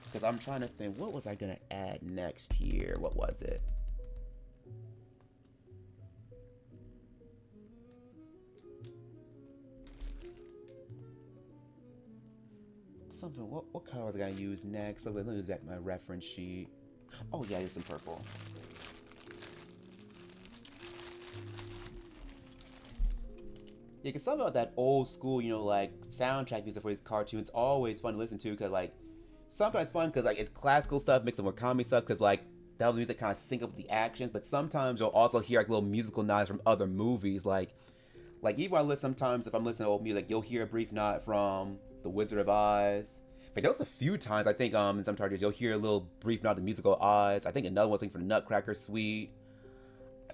Because I'm trying to think, what was I going to add next here? What was it? Something. What color was I gonna use next? Let me use back my reference sheet. Oh yeah, use some purple. Yeah, cause something about that old school, you know, like soundtrack music for these cartoons, always fun to listen to. Cause like sometimes fun, cause like it's classical stuff mixed with more comedy stuff. Cause like that music kind of sync up with the actions. But sometimes you'll also hear like little musical nods from other movies. Like even when I listen, sometimes if I'm listening to old music, you'll hear a brief nod from The Wizard of Oz. Like there was a few times I think in some targets you'll hear a little brief nod to musical Oz. I think another one's for the Nutcracker Suite.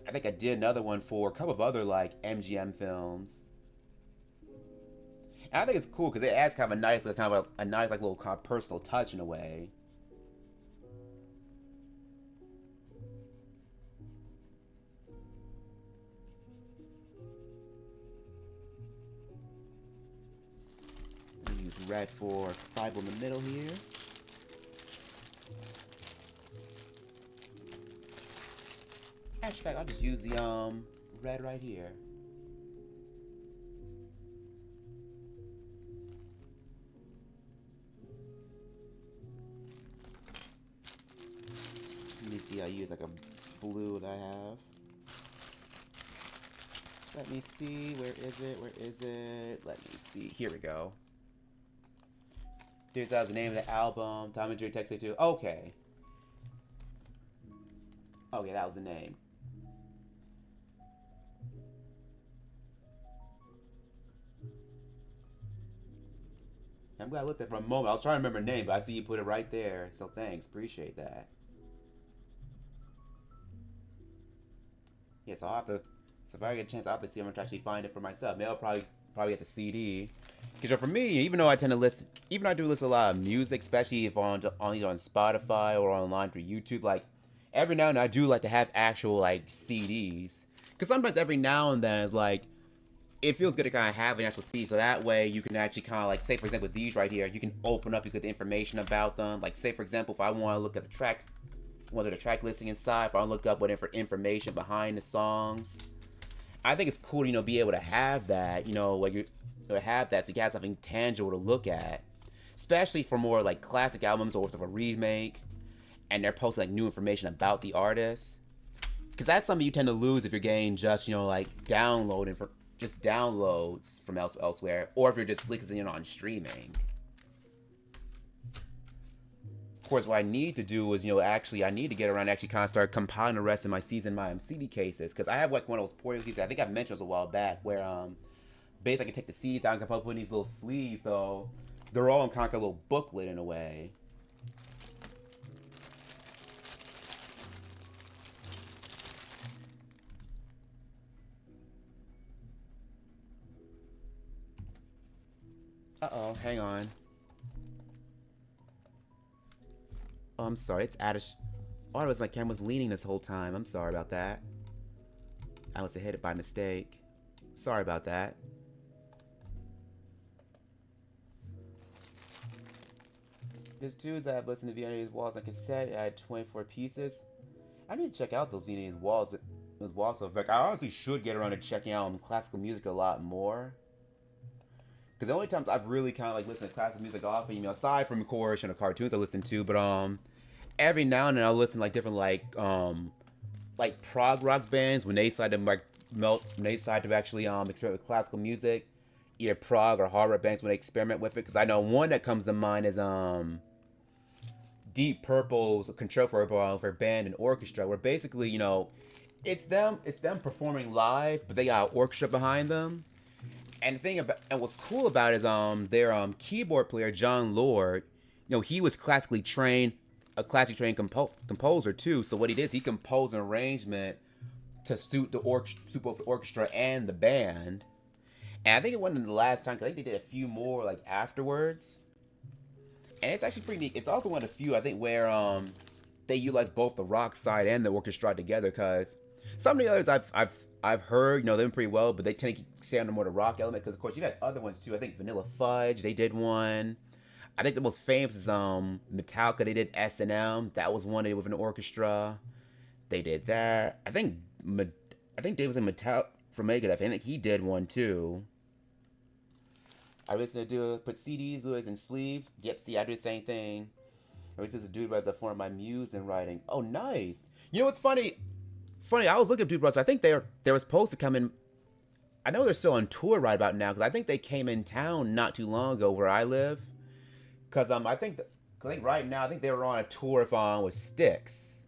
I think I did another one for a couple of other like MGM films. And I think it's cool because it adds kind of a nice nice like little kind of personal touch in a way. Use red for Fivel in the middle here. Actually, I'll just use the red right here. Let me see. I use like a blue that I have. Let me see. Where is it? Where is it? Let me see. Here we go. Here's the name of the album. Tom and Jerry Text 2. Okay. Okay, that was the name. I'm glad I looked at it for a moment. I was trying to remember the name, but I see you put it right there. So thanks. Appreciate that. Yeah, so I'll have to... So if I get a chance, I'll have to see if I'm going to actually find it for myself. Maybe I'll probably get the CD. Because for me, even though I tend to listen... Even though I do listen to a lot of music, especially if either on Spotify or online through YouTube, like, every now and then I do like to have actual, like, CDs. Because sometimes every now and then it's like... It feels good to kind of have an actual CD, so that way you can actually kind of like, say for example with these right here, you can open up, you get the information about them. Like say for example, if I want to look at the track, the track listing inside, if I want to look up what information behind the songs, I think it's cool to, be able to have that, like have that so you can have something tangible to look at. Especially for more like classic albums or if it's a remake and they're posting like new information about the artist. Because that's something you tend to lose if you're getting just, like downloading for just downloads from elsewhere, or if you're just focusing in on streaming. Of course, what I need to do is, actually, I need to get around to actually kind of start compiling the rest of my season, my CD cases. Because I have like one of those portable cases, I think I've mentioned this a while back, where basically I can take the seeds out and can put in these little sleeves, so they're all in kind of like a little booklet in a way. Uh-oh, hang on. Oh, I'm sorry, it's out of... Oh, it was my camera was leaning this whole time. I'm sorry about that. I must have hit it by mistake. Sorry about that. There's two that I've listened to Vietnamese walls on cassette. I had 24 pieces. I need to check out those Vietnamese walls. Those walls. So, in fact, I honestly should get around to checking out classical music a lot more. Because the only times I've really kind of like listened to classical music often, aside from, of course, cartoons I listen to, but every now and then I'll listen to like different like prog rock bands when they decide to actually experiment with classical music, either prog or hard rock bands when they experiment with it. Because I know one that comes to mind is Deep Purple's Control for band and orchestra, where basically it's them performing live, but they got an orchestra behind them. And the thing about and what's cool about it is their keyboard player John Lord, he was classically trained, a classically trained composer too. So what he did is he composed an arrangement to suit both the orchestra and the band. And I think it wasn't the last time, because I think they did a few more like afterwards. And it's actually pretty neat. It's also one of the few I think where they utilize both the rock side and the orchestra together. Because some of the others I've heard, they've been pretty well, but they tend to stay on the more the rock element. Because of course you've had other ones too. I think Vanilla Fudge, they did one. I think the most famous is Metallica. They did S&M. That was one they did with an orchestra. They did that. I think Dave was in Metallica from Megadeth. I think he did one too. I listen to put CDs, Lewis, in sleeves. Yep, see, I do the same thing. I listen to Dude as a form of my muse and writing. Oh, nice. You know what's funny? I was looking at Dude Brothers. I think they were supposed to come in. I know they're still on tour right about now, because I think they came in town not too long ago where I live. Because I think right now, I think they were on a tour with Styx.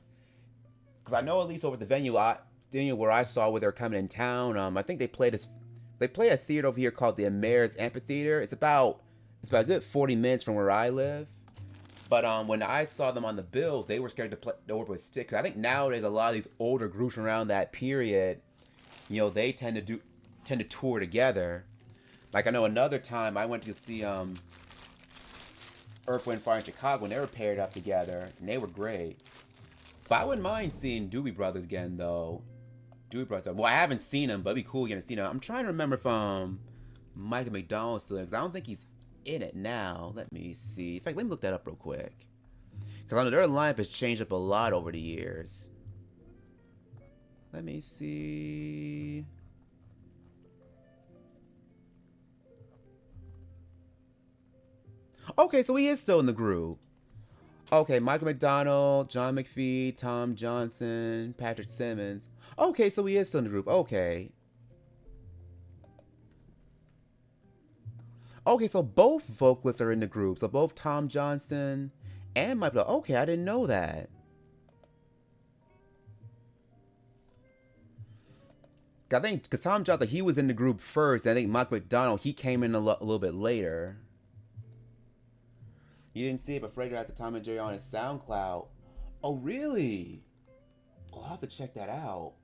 Because I know at least over at the venue where I saw where they're coming in town, I think they play a theater over here called the Amaris Amphitheater. It's about a good 40 minutes from where I live. But when I saw them on the bill, they were scared to play over with Styx. I think nowadays a lot of these older groups around that period, they tend to tour together. Like I know another time I went to see Earth, Wind, Fire in Chicago, and they were paired up together, and they were great. But I wouldn't mind seeing Doobie Brothers again, though. Doobie Brothers. Well, I haven't seen them, but it'd be cool again to see them. I'm trying to remember if Michael McDonald's still in, because I don't think he's in it now. Let me see. In fact, let me look that up real quick. Because I know their lineup has changed up a lot over the years. Let me see. Okay, so he is still in the group. Okay, Michael McDonald, John McPhee, Tom Johnson, Patrick Simmons. Okay, so he is still in the group. Okay. Okay, so both vocalists are in the group. So both Tom Johnson and Michael. Okay, I didn't know that. I think because Tom Johnson, he was in the group first. And I think Michael McDonald, he came in a little bit later. You didn't see it, but Frager has the Tom and Jerry on his SoundCloud. Oh, really? Oh, I'll have to check that out.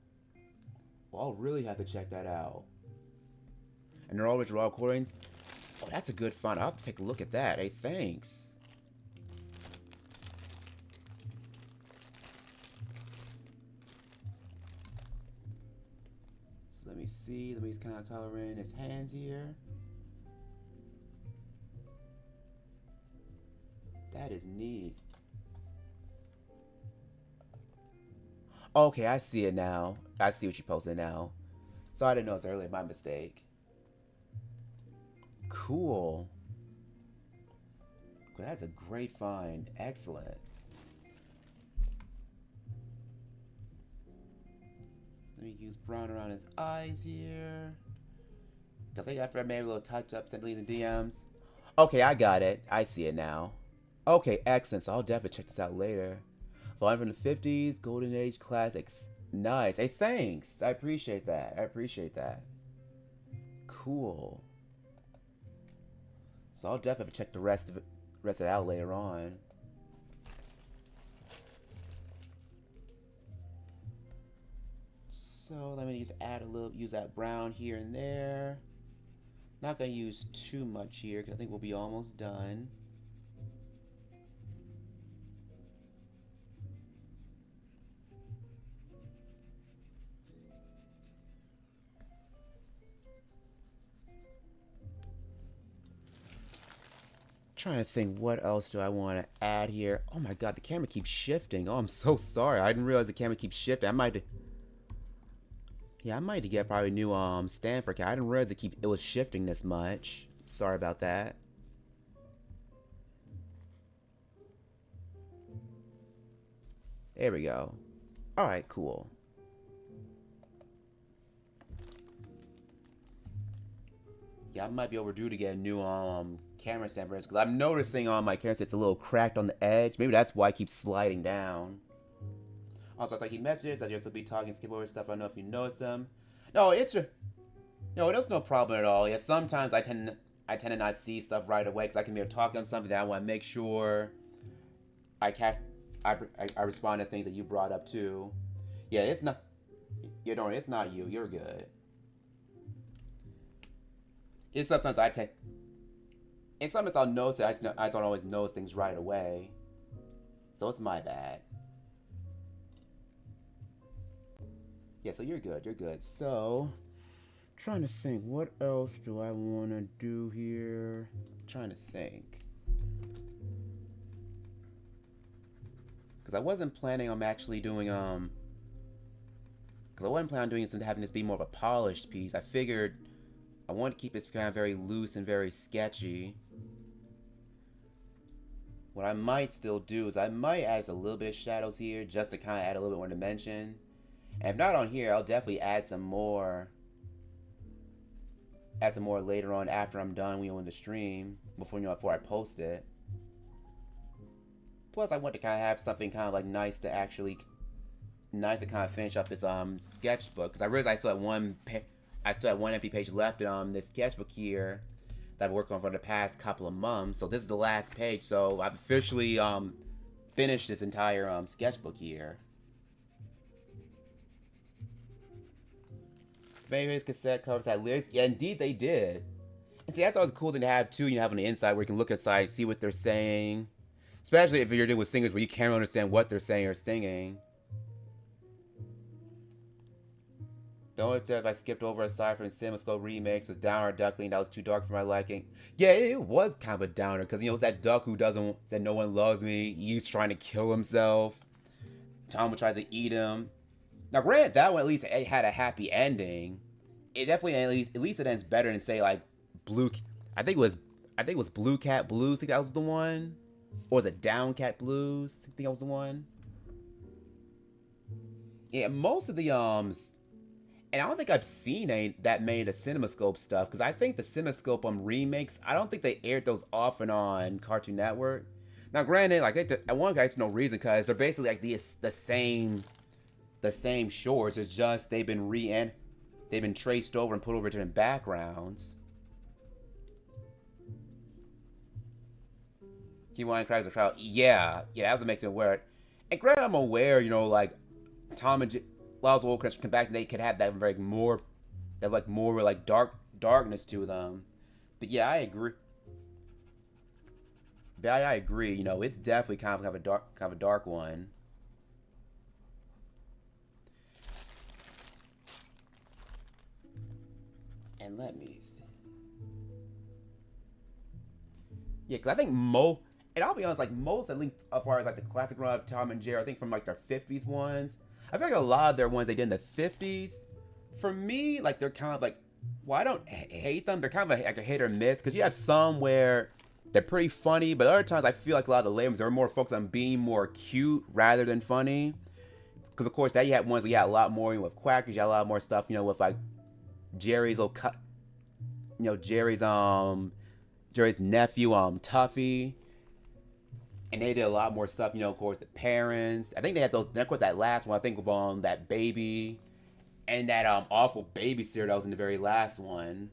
Well, I'll really have to check that out. And they're all original recordings? Oh, that's a good find. I'll have to take a look at that. Hey, thanks. So let me see. Let me just kind of color in his hands here. That is neat. Okay, I see it now. I see what you posted now. So I didn't notice earlier, my mistake. Cool. That's a great find. Excellent. Let me use brown around his eyes here. I think after I made a little touch up, send in the DMs. Okay, I got it. I see it now. Okay, excellent. So I'll definitely check this out later. Volume from the 50s, Golden Age classics. Nice. Hey, thanks. I appreciate that. I appreciate that. Cool. So I'll definitely check the rest of it out later on. So let me just add a little, use that brown here and there. Not gonna use too much here because I think we'll be almost done. Trying to think what else do I want to add here. Oh my god, the camera keeps shifting. Oh, I'm so sorry. I didn't realize the camera keeps shifting. I might get probably a new stand for camera. I didn't realize it was shifting this much. Sorry about that. There we go. Alright, cool. Yeah, I might be overdue to get a new camera stand for this because I'm noticing on my camera it's a little cracked on the edge. Maybe that's why it keeps sliding down. Also, it's like he messages. I just will be talking, skip over stuff. I don't know if you notice them. No, there's no problem at all. Yeah, sometimes I tend to not see stuff right away because I can be talking on something that I want to make sure I respond to things that you brought up too. Yeah, it's not. You know, it's not you. You're good. It's sometimes and sometimes I'll notice it. I just don't always notice things right away. So it's my bad. Yeah, so you're good. You're good. So, trying to think, what else do I want to do here? Trying to think. Because I wasn't planning on actually doing, because I wasn't planning on doing this and having this be more of a polished piece. I figured I want to keep this kind of very loose and very sketchy. What I might still do is I might add a little bit of shadows here just to kind of add a little bit more dimension. And if not on here, I'll definitely add some more later on after I'm done in the stream, before I post it. Plus, I want to kind of have something kind of like nice to kind of finish up this sketchbook, because I realized I still had one empty page left in this sketchbook here that I've worked on for the past couple of months. So this is the last page. So I've officially finished this entire sketchbook here. Maybe cassette covers had lyrics. Yeah, indeed they did. And see, that's always a cool thing to have too. You have on the inside where you can look inside, see what they're saying. Especially if you're dealing with singers where you can't understand what they're saying or singing. The only time I skipped over aside from the CinemaScope remakes was Downer Duckling. That was too dark for my liking. Yeah, it was kind of a downer because, it was that duck who said no one loves me. He's trying to kill himself. Tom tries to eat him. Now, granted, that one at least it had a happy ending. It definitely at least it ends better than say like Blue. I think it was Blue Cat Blues. I think that was the one, or was it Down Cat Blues? I think that was the one. Yeah, most of the and I don't think I've seen that many of the CinemaScope stuff because I think the CinemaScope remakes. I don't think they aired those often on Cartoon Network. Now, granted, like at one guy's no reason because they're basically like the same shorts. It's just they've been traced over and put over different backgrounds. Keep wanting cries of crowd. Yeah, that's what makes it weird. And granted, I'm aware, like Tom and Law's World come back and they could have that more darkness to them. But yeah, I agree. I agree. It's definitely kind of a dark one. And let me see. Yeah, because I think and I'll be honest, like most, at least as far as like the classic run of Tom and Jerry, I think from like their 50s ones. I feel like a lot of their ones they did in the 50s for me, like they're kind of like, well, I don't hate them. They're kind of like a hit or miss because you have some where they're pretty funny, but other times I feel like a lot of the labels are more focused on being more cute rather than funny. Because of course, that you had ones where you had a lot more with Quackers, you had a lot more stuff, with like Jerry's old cut, Jerry's nephew, Tuffy, and they did a lot more stuff, of course, the parents. I think they had those. Then of course, that last one, I think of that baby, and that awful babysitter that was in the very last one.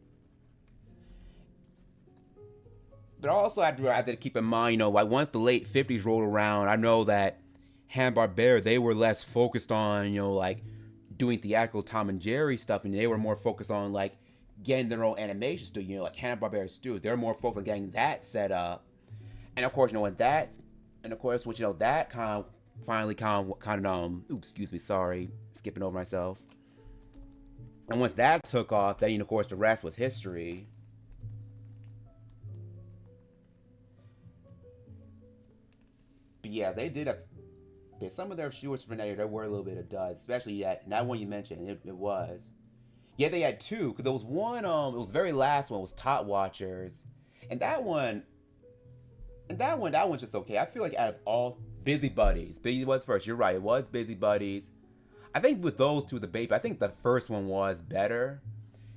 But also, I have to keep in mind, like once the late '50s rolled around, I know that Hanna-Barbera, they were less focused on, like doing theatrical Tom and Jerry stuff, and they were more focused on like getting their own animation studio, like Hanna-Barbera studios. They're more focused on getting that set up, and of course, when that, and of course, when that kind of finally oops, excuse me, sorry, skipping over myself. And once that took off, then of course the rest was history. But yeah, they did some of their shorts for that year, there were a little bit of duds, especially that one you mentioned. It was. Yeah, they had two, because there was one, it was the very last one, was Tot Watchers. And that one's just okay. I feel like out of all Busy Buddies was first. You're right, it was Busy Buddies. I think with those two, the baby, I think the first one was better.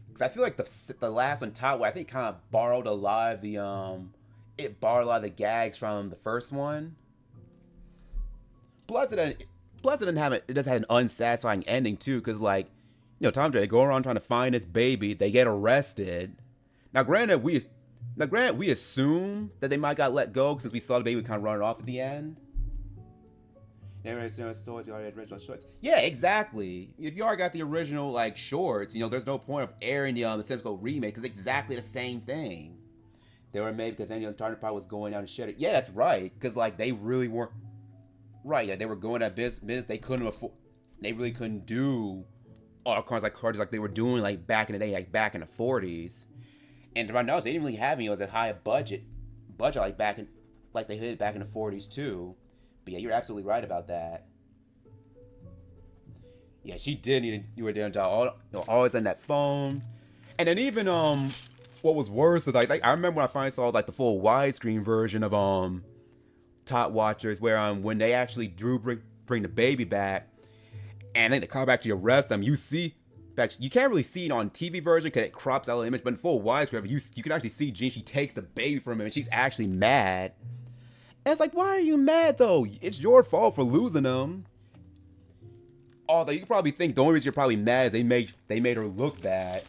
Because I feel like the last one, Tot, I think kind of borrowed a lot of the gags from the first one. Plus, it doesn't have an unsatisfying ending too, because like, Tom and Jerry go around trying to find this baby, they get arrested. Now, granted, we assume that they might got let go since we saw the baby kind of running off at the end. Yeah, exactly. If you already got the original like shorts, there's no point of airing the Simcoe remake because it's exactly the same thing. They were made because Daniel Turner probably was going down and shit it. Yeah, that's right. Because like they really weren't. Right, yeah, they were going at business. They couldn't afford. They really couldn't do all cars like they were doing like back in the day, like back in the 40s. And right now, they didn't really have as a high budget like they did back in the 40s too. But yeah, you're absolutely right about that. Yeah, she did need. You were there always on that phone, and then even what was worse is like I remember when I finally saw like the full widescreen version of Tot Watchers, where when they actually bring the baby back, and then they come back to arrest them, you see, in fact, you can't really see it on TV version because it crops out the image, but in full widescreen, you can actually see Jean. She takes the baby from him, and she's actually mad. And it's like, why are you mad though? It's your fault for losing them. Although you probably think the only reason you're probably mad is they made her look bad.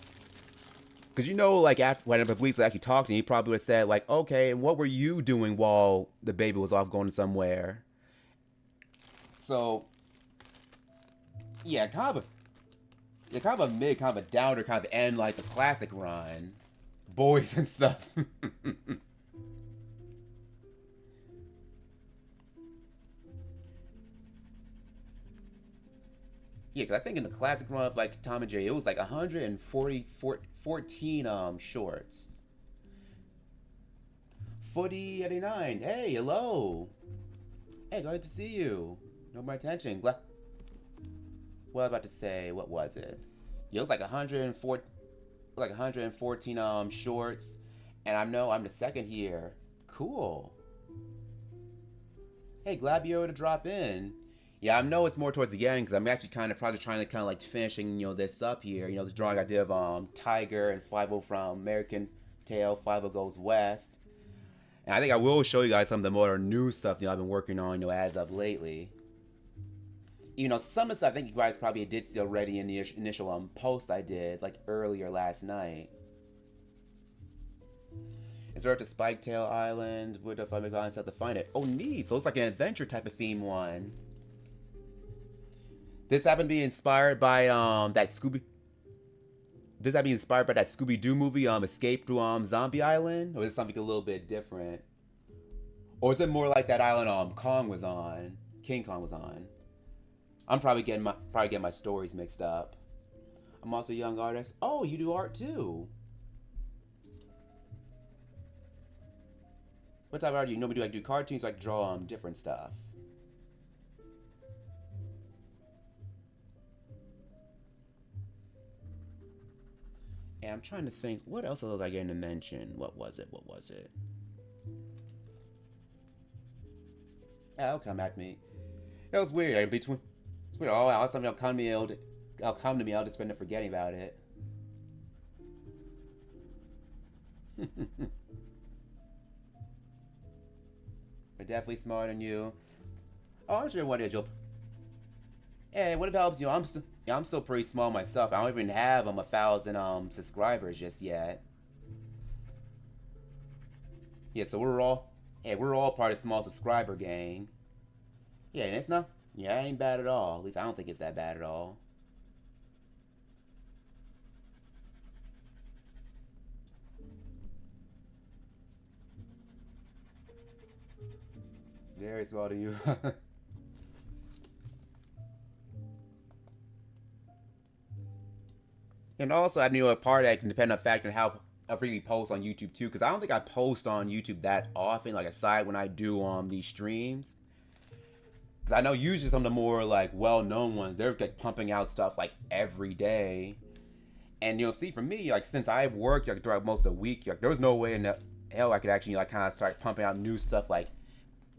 Because like after when the police actually talked to him, he probably would have said like, okay, and what were you doing while the baby was off going somewhere? So, yeah, kind of a mid, kind of a downer, kind of end like the classic run, boys and stuff. Yeah, because I think in the classic run of like Tom and Jerry, it was like 114 shorts. Footy 89. Hey, hello. Hey, glad to see you. No more attention. What was I about to say? What was it? Yeah, it was like 114 shorts, and I'm the second here. Cool. Hey, glad you're able to drop in. Yeah, I know it's more towards the end because I'm actually trying to like finishing this up here. This drawing I did of Tiger and Fivel from American Tail, Fivel Goes West. And I think I will show you guys some of the more new stuff I've been working on as of lately. Some of the stuff I think you guys probably did see already in the initial post I did like earlier last night. It's right to Spiketail Island with the Five Island stuff to find it. Oh, neat! So it's like an adventure type of theme one. This happened to be inspired by that Scooby. Does that be inspired by that Scooby-Doo movie, Escape to Zombie Island, or is it something a little bit different? Or is it more like that island King Kong was on? I'm probably getting my stories mixed up. I'm also a young artist. Oh, you do art too. What type of art do you normally do? I do cartoons, so I draw different stuff. And I'm trying to think, what else was I getting to mention? What was it? What was it? Oh, it'll come back to me. It was weird. Like, between, it's weird. Oh, all of a sudden it'll come to me. I'll just end up forgetting about it. But definitely smarter than you. Oh, I'm sure one day you'll. Hey, what it helps, I'm still pretty small myself. I don't even have 1,000 subscribers just yet. Yeah, so we're all part of the small subscriber gang. Yeah, and it's not, yeah, it ain't bad at all. At least I don't think it's that bad at all. It's very small to you. And also, I knew a part that can depend on the fact on how I frequently post on YouTube too, because I don't think I post on YouTube that often. Like aside when I do these streams, because I know usually some of the more like well-known ones, they're like pumping out stuff like every day. And see, for me, like since I worked like throughout most of the week, like there was no way in the hell I could actually like kind of start pumping out new stuff like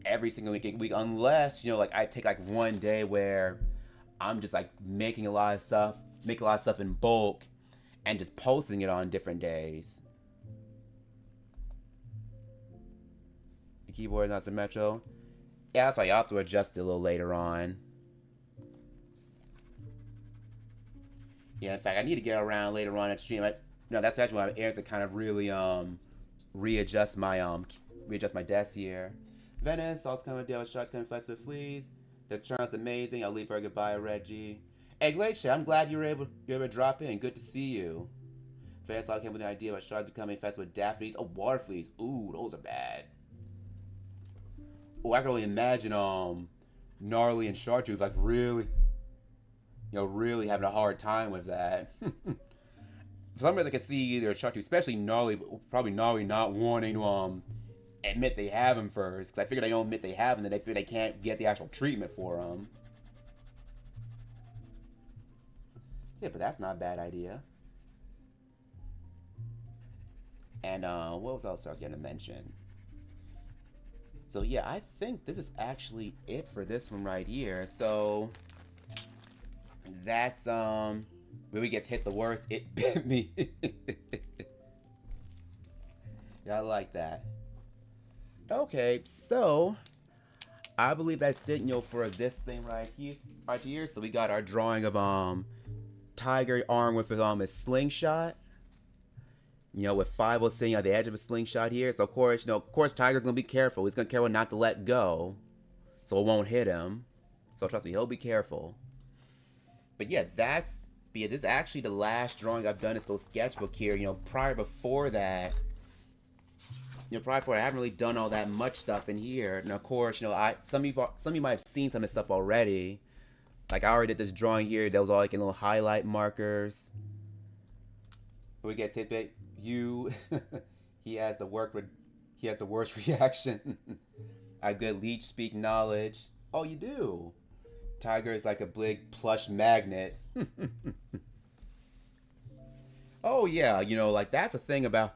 every single week, unless like I take like one day where I'm just like making a lot of stuff in bulk, and just posting it on different days. The keyboard is not symmetrical. Yeah, that's why I'll have to adjust it a little later on. Yeah, in fact, I need to get around later on at stream. That's actually why I'm airs to kind of really readjust my desk here. Venice, sauce coming deal with sharks coming fast with fleas. This turns amazing. I'll leave her goodbye, Reggie. Hey, Glacier, I'm glad you were able to drop in. Good to see you. Venice all came with an idea about sharks becoming infested with daphnes. Oh, water fleas. Ooh, those are bad. Oh, I can only imagine gnarly and chartreuse like really, really having a hard time with that. For some reason, I can see either chartreuse, especially gnarly, but probably gnarly not wanting to admit they have them first, because I figure they don't admit they have them, then they figure they can't get the actual treatment for them. Yeah, but that's not a bad idea. And what else I was going to mention? So yeah, I think this is actually it for this one right here. So that's where we gets hit the worst. It bit me. Yeah, I like that. Okay, so I believe that's it, for this thing right here. So we got our drawing of Tiger armed with his slingshot. With Fivel sitting at the edge of a slingshot here. So of course, Tiger's gonna be careful. He's gonna be careful not to let go, so it won't hit him. So trust me, he'll be careful. But yeah, this is actually the last drawing I've done in this little sketchbook here. Before that, I haven't really done all that much stuff in here. And of course, some of you might have seen some of this stuff already. Like I already did this drawing here. That was all like in little highlight markers. We get tidbit. He has the worst reaction. I good leech speak knowledge. Oh, you do. Tiger is like a big plush magnet. Oh yeah, like that's the thing about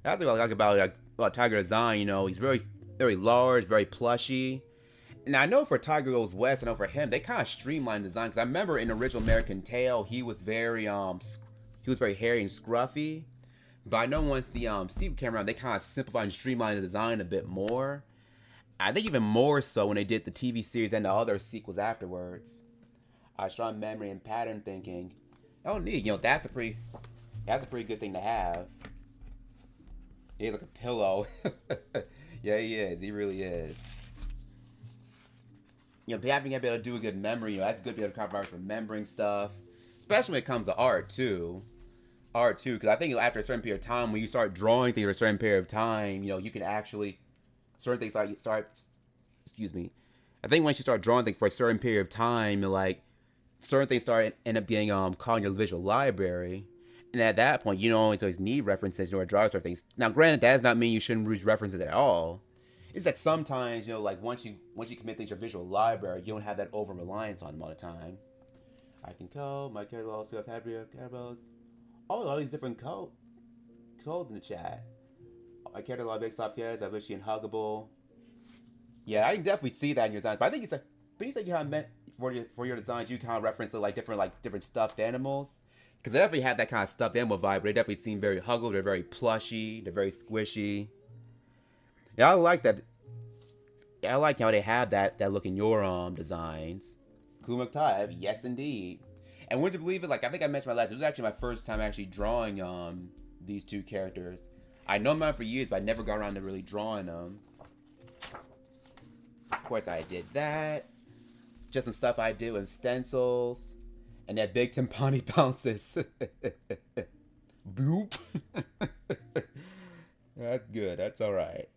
what I like about Tiger design. He's very very large, very plushy. And I know for Tiger Goes West, I know for him, they kind of streamlined design, because I remember in original American Tail, he was very hairy and scruffy. But I know once the sequel came around, they kind of simplified and streamlined the design a bit more. I think even more so when they did the TV series and the other sequels afterwards. Strong memory and pattern thinking. Oh, neat. That's a pretty good thing to have. He's like a pillow. Yeah, he is. He really is. Having able to do a good memory, that's a good bit of compromise remembering stuff, especially when it comes to art too. Because I think after a certain period of time, when you start drawing things for a certain period of time, you can actually certain things start. Excuse me. I think once you start drawing things for a certain period of time, like certain things end up getting caught in your visual library, and at that point, you don't always need references or draw certain things. Now, granted, that does not mean you shouldn't use references at all. It's that sometimes, like once you commit things to your visual library, you don't have that over reliance on them all the time. I can code my character also have Hadrian Carabos. Oh, all these different codes in the chat. I cared a lot of big soft heads. I wish you and huggable. Yeah, I can definitely see that in your designs. But I think you said you kind of meant for your designs, you kind of reference to different stuffed animals. Because they definitely have that kind of stuffed animal vibe. But they definitely seem very huggable. They're very plushy. They're very squishy. Yeah, I like that. Yeah, I like how they have that look in your designs. Kumaktai, yes indeed. And wouldn't you believe it? Like I think I mentioned my last. It was actually my first time actually drawing these two characters. I know them for years, but I never got around to really drawing them. Of course, I did that. Just some stuff I did with stencils, and that big timpani bounces. Boop. That's good. That's all right.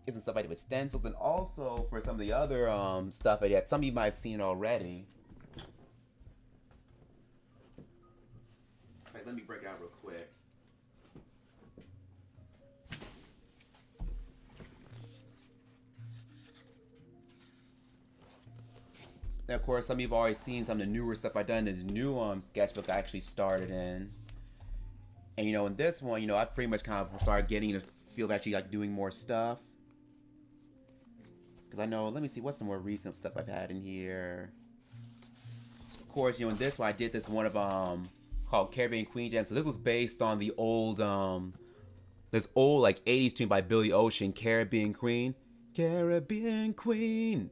It's some stuff I did with stencils, and also for some of the other stuff I did. Some of you might have seen already. All right, let me break it out real quick. And of course, some of you have already seen some of the newer stuff I've done in the new sketchbook I actually started in. And you know, in this one, you know, I've pretty much kind of started getting to feel of actually like doing more stuff. Because I know, let me see, what's some more recent stuff I've had in here. Of course, you know, in this one, I did this one of called Caribbean Queen Jam. So this was based on the old this old like 80s tune by Billy Ocean, Caribbean Queen. Caribbean Queen.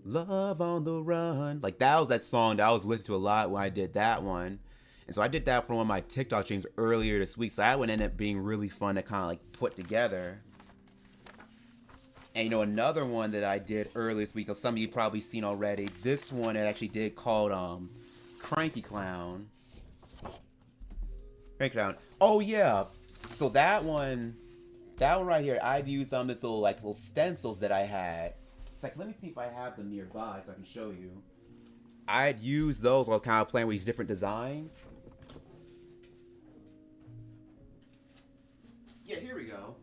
Love on the Run. Like that was that song that I was listening to a lot when I did that one. And so I did that for one of my TikTok streams earlier this week. So that one ended up being really fun to kind of like put together. And you know, another one that I did earlier this week, so some of you probably seen already. This one I actually did called Cranky Clown. Cranky Clown. Oh yeah. So that one right here, I've used some of this little stencils that I had. It's like, let me see if I have them nearby so I can show you. I'd use those while kind of playing with these different designs. Yeah, here we go.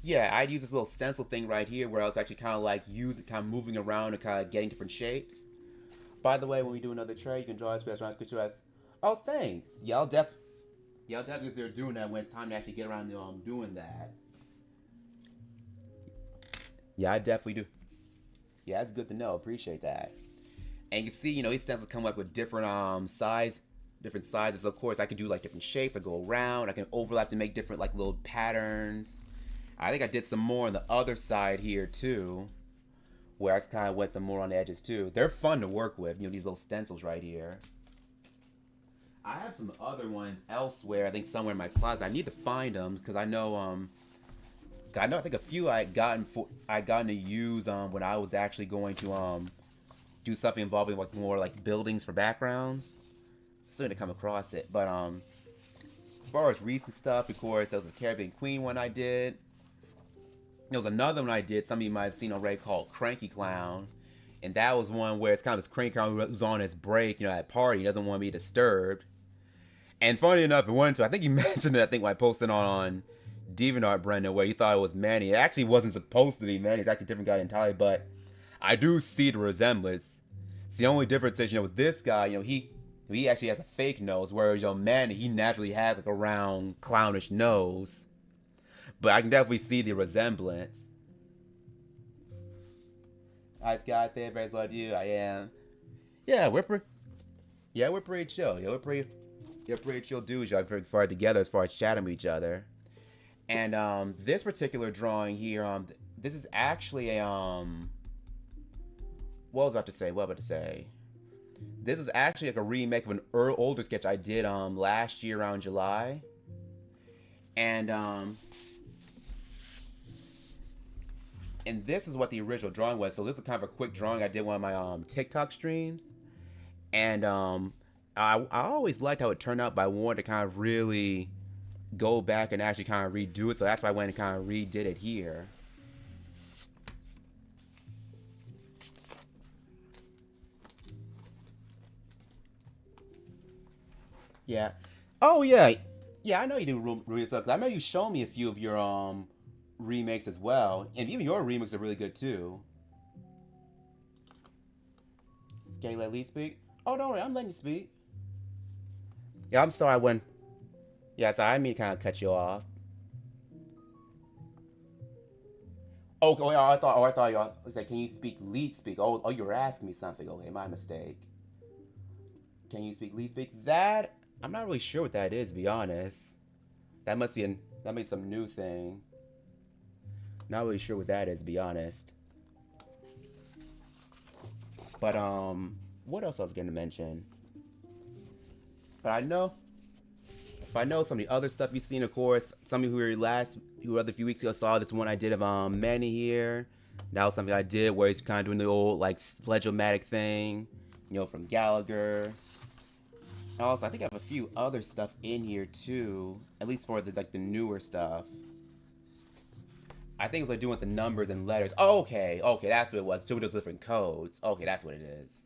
Yeah, I'd use this little stencil thing right here where I was actually kind of moving around and kind of getting different shapes. By the way, when we do another tray, you can draw us, get you as. Oh, thanks. Yeah, I'll definitely consider doing that when it's time to actually get around to doing that. Yeah, I definitely do. Yeah, that's good to know. Appreciate that. And you see, you know, these stencils come up with different different sizes. Of course, I can do like different shapes. I go around. I can overlap to make different like little patterns. I think I did some more on the other side here too, where I kind of went some more on the edges too. They're fun to work with. You know, these little stencils right here. I have some other ones elsewhere. I think somewhere in my closet. I need to find them because I know I think a few I gotten to use when I was actually going to do something involving like more like buildings for backgrounds. Still need to come across it, but as far as recent stuff, of course, there was this Caribbean Queen one I did. There was another one I did. Some of you might have seen already called Cranky Clown, and that was one where it's kind of this cranky clown who's on his break, you know, at a party. He doesn't want to be disturbed. And funny enough, it went to I think you mentioned it. I think when I posted on DeviantArt, Brendan, where you thought it was Manny. It actually wasn't supposed to be Manny. It's actually a different guy entirely, but I do see the resemblance. It's the only difference is, you know, with this guy, you know, he actually has a fake nose, whereas, you know, Manny, he naturally has like a round, clownish nose. But I can definitely see the resemblance. Hi, Scott. There, very slow to you. I am. Yeah, we're pretty chill. Yeah, we're pretty chill dudes. Y'all very far together as far as chatting with each other. And this particular drawing here, this is actually a what was I about to say? This is actually like a remake of an older sketch I did last year around July. And this is what the original drawing was. So this is kind of a quick drawing I did one of my TikTok streams. And I always liked how it turned out, but I wanted to kind of really go back and actually kind of redo it. So that's why I went and kind of redid it here. Yeah. Oh yeah. Yeah, I know you do real stuff. I know you showed me a few of your remakes as well, and even your remakes are really good too. Can you let Lee speak? Oh, don't worry, I'm letting you speak. Yeah, I'm sorry when. Yeah, sorry, I mean to kind of cut you off. Oh, oh, yeah, I thought you was like, can you speak lead speak? Oh, you were asking me something. Okay, my mistake. Can you speak lead speak? That I'm not really sure what that is, to be honest. That must be that must be some new thing. Not really sure what that is, to be honest. But what else I was gonna mention? But I know if I know some of the other stuff you've seen, of course, some of you who were other few weeks ago saw this one I did of Manny here. That was something I did where he's kind of doing the old like sledge-o-matic thing, from Gallagher. And also, I think I have a few other stuff in here too, at least for the newer stuff. I think it was like doing with the numbers and letters. Oh, okay, that's what it was. Two of those different codes. Okay, that's what it is.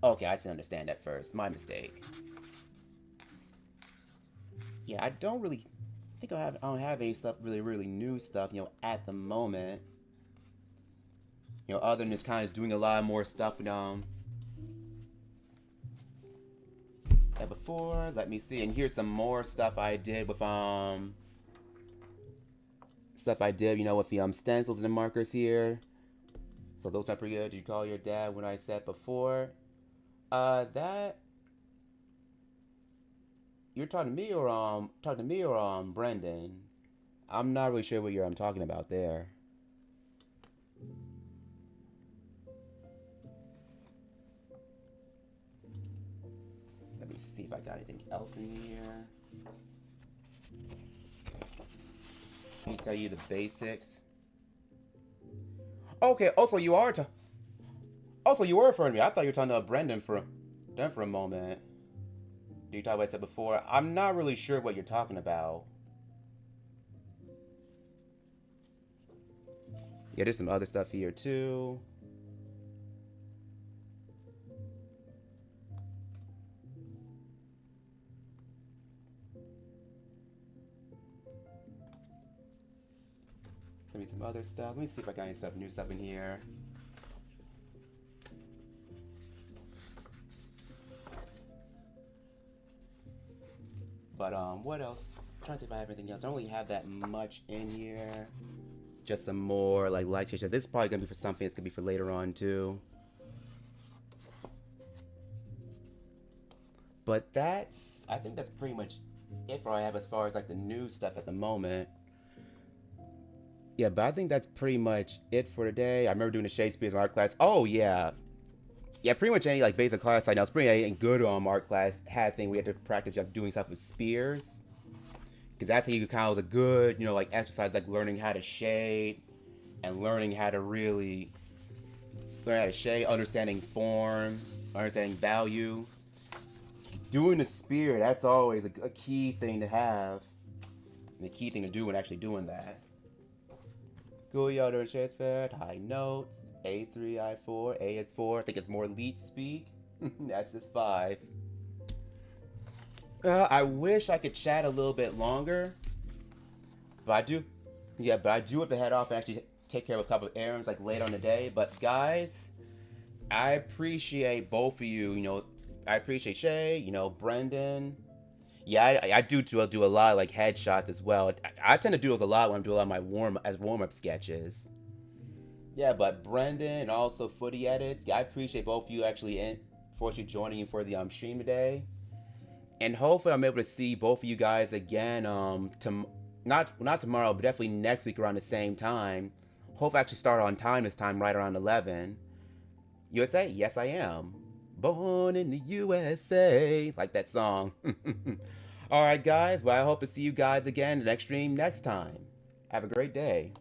Okay, I didn't understand that first. My mistake. Yeah, I don't really think I don't have any stuff really new stuff, at the moment. Other than just kind of doing a lot more stuff before. Let me see. And here's some more stuff I did with with the stencils and the markers here. So those are pretty good. Did you call your dad when I said before? That you're talking to me or Brendan? I'm not really sure what I'm talking about there. Let me see if I got anything else in here. Let me tell you the basics. Okay. Also, you were referring to me. I thought you were talking about Brendan for a moment. Did you talk about what I said before? I'm not really sure what you're talking about. Yeah, there's some other stuff here too. Let me some other stuff. Let me see if I got any new stuff in here. But what else? I'm trying to see if I have anything else. I don't really have that much in here. Just some more like light shade. This is probably gonna be for something. It's gonna be for later on too. But I think that's pretty much it for what I have as far as like the new stuff at the moment. Yeah, but I think that's pretty much it for today. I remember doing the Shakespeare's art class. Oh yeah, yeah, pretty much any like basic class I know. It's pretty good art class had a thing we had to practice like doing stuff with spears, because that's how you kind of was a good like exercise like learning how to shade and learning how to really learn how to shade, understanding form, understanding value. Doing the spear, that's always a key thing to have, and the key thing to do when actually doing that. Cool, y'all doing Shakespeare, high notes, A3, I4, A it's 4, I think it's more lead speak. That's just 5. I wish I could chat a little bit longer, but I do have to head off and actually take care of a couple of errands like later on the day. But guys, I appreciate both of you. I appreciate Shay, Brendan. Yeah, I do a lot of like headshots as well. I tend to do those a lot when I'm doing a lot of my warm-up sketches. Yeah, but Brendan and also Footy Edits. Yeah, I appreciate both of you actually for you joining for the stream today. And hopefully I'm able to see both of you guys again not tomorrow, but definitely next week around the same time. Hopefully I actually start on time this time, right around 11. USA? Yes, I am. Born in the USA. Like that song. Alright, guys. Well, I hope to see you guys again in the next stream next time. Have a great day.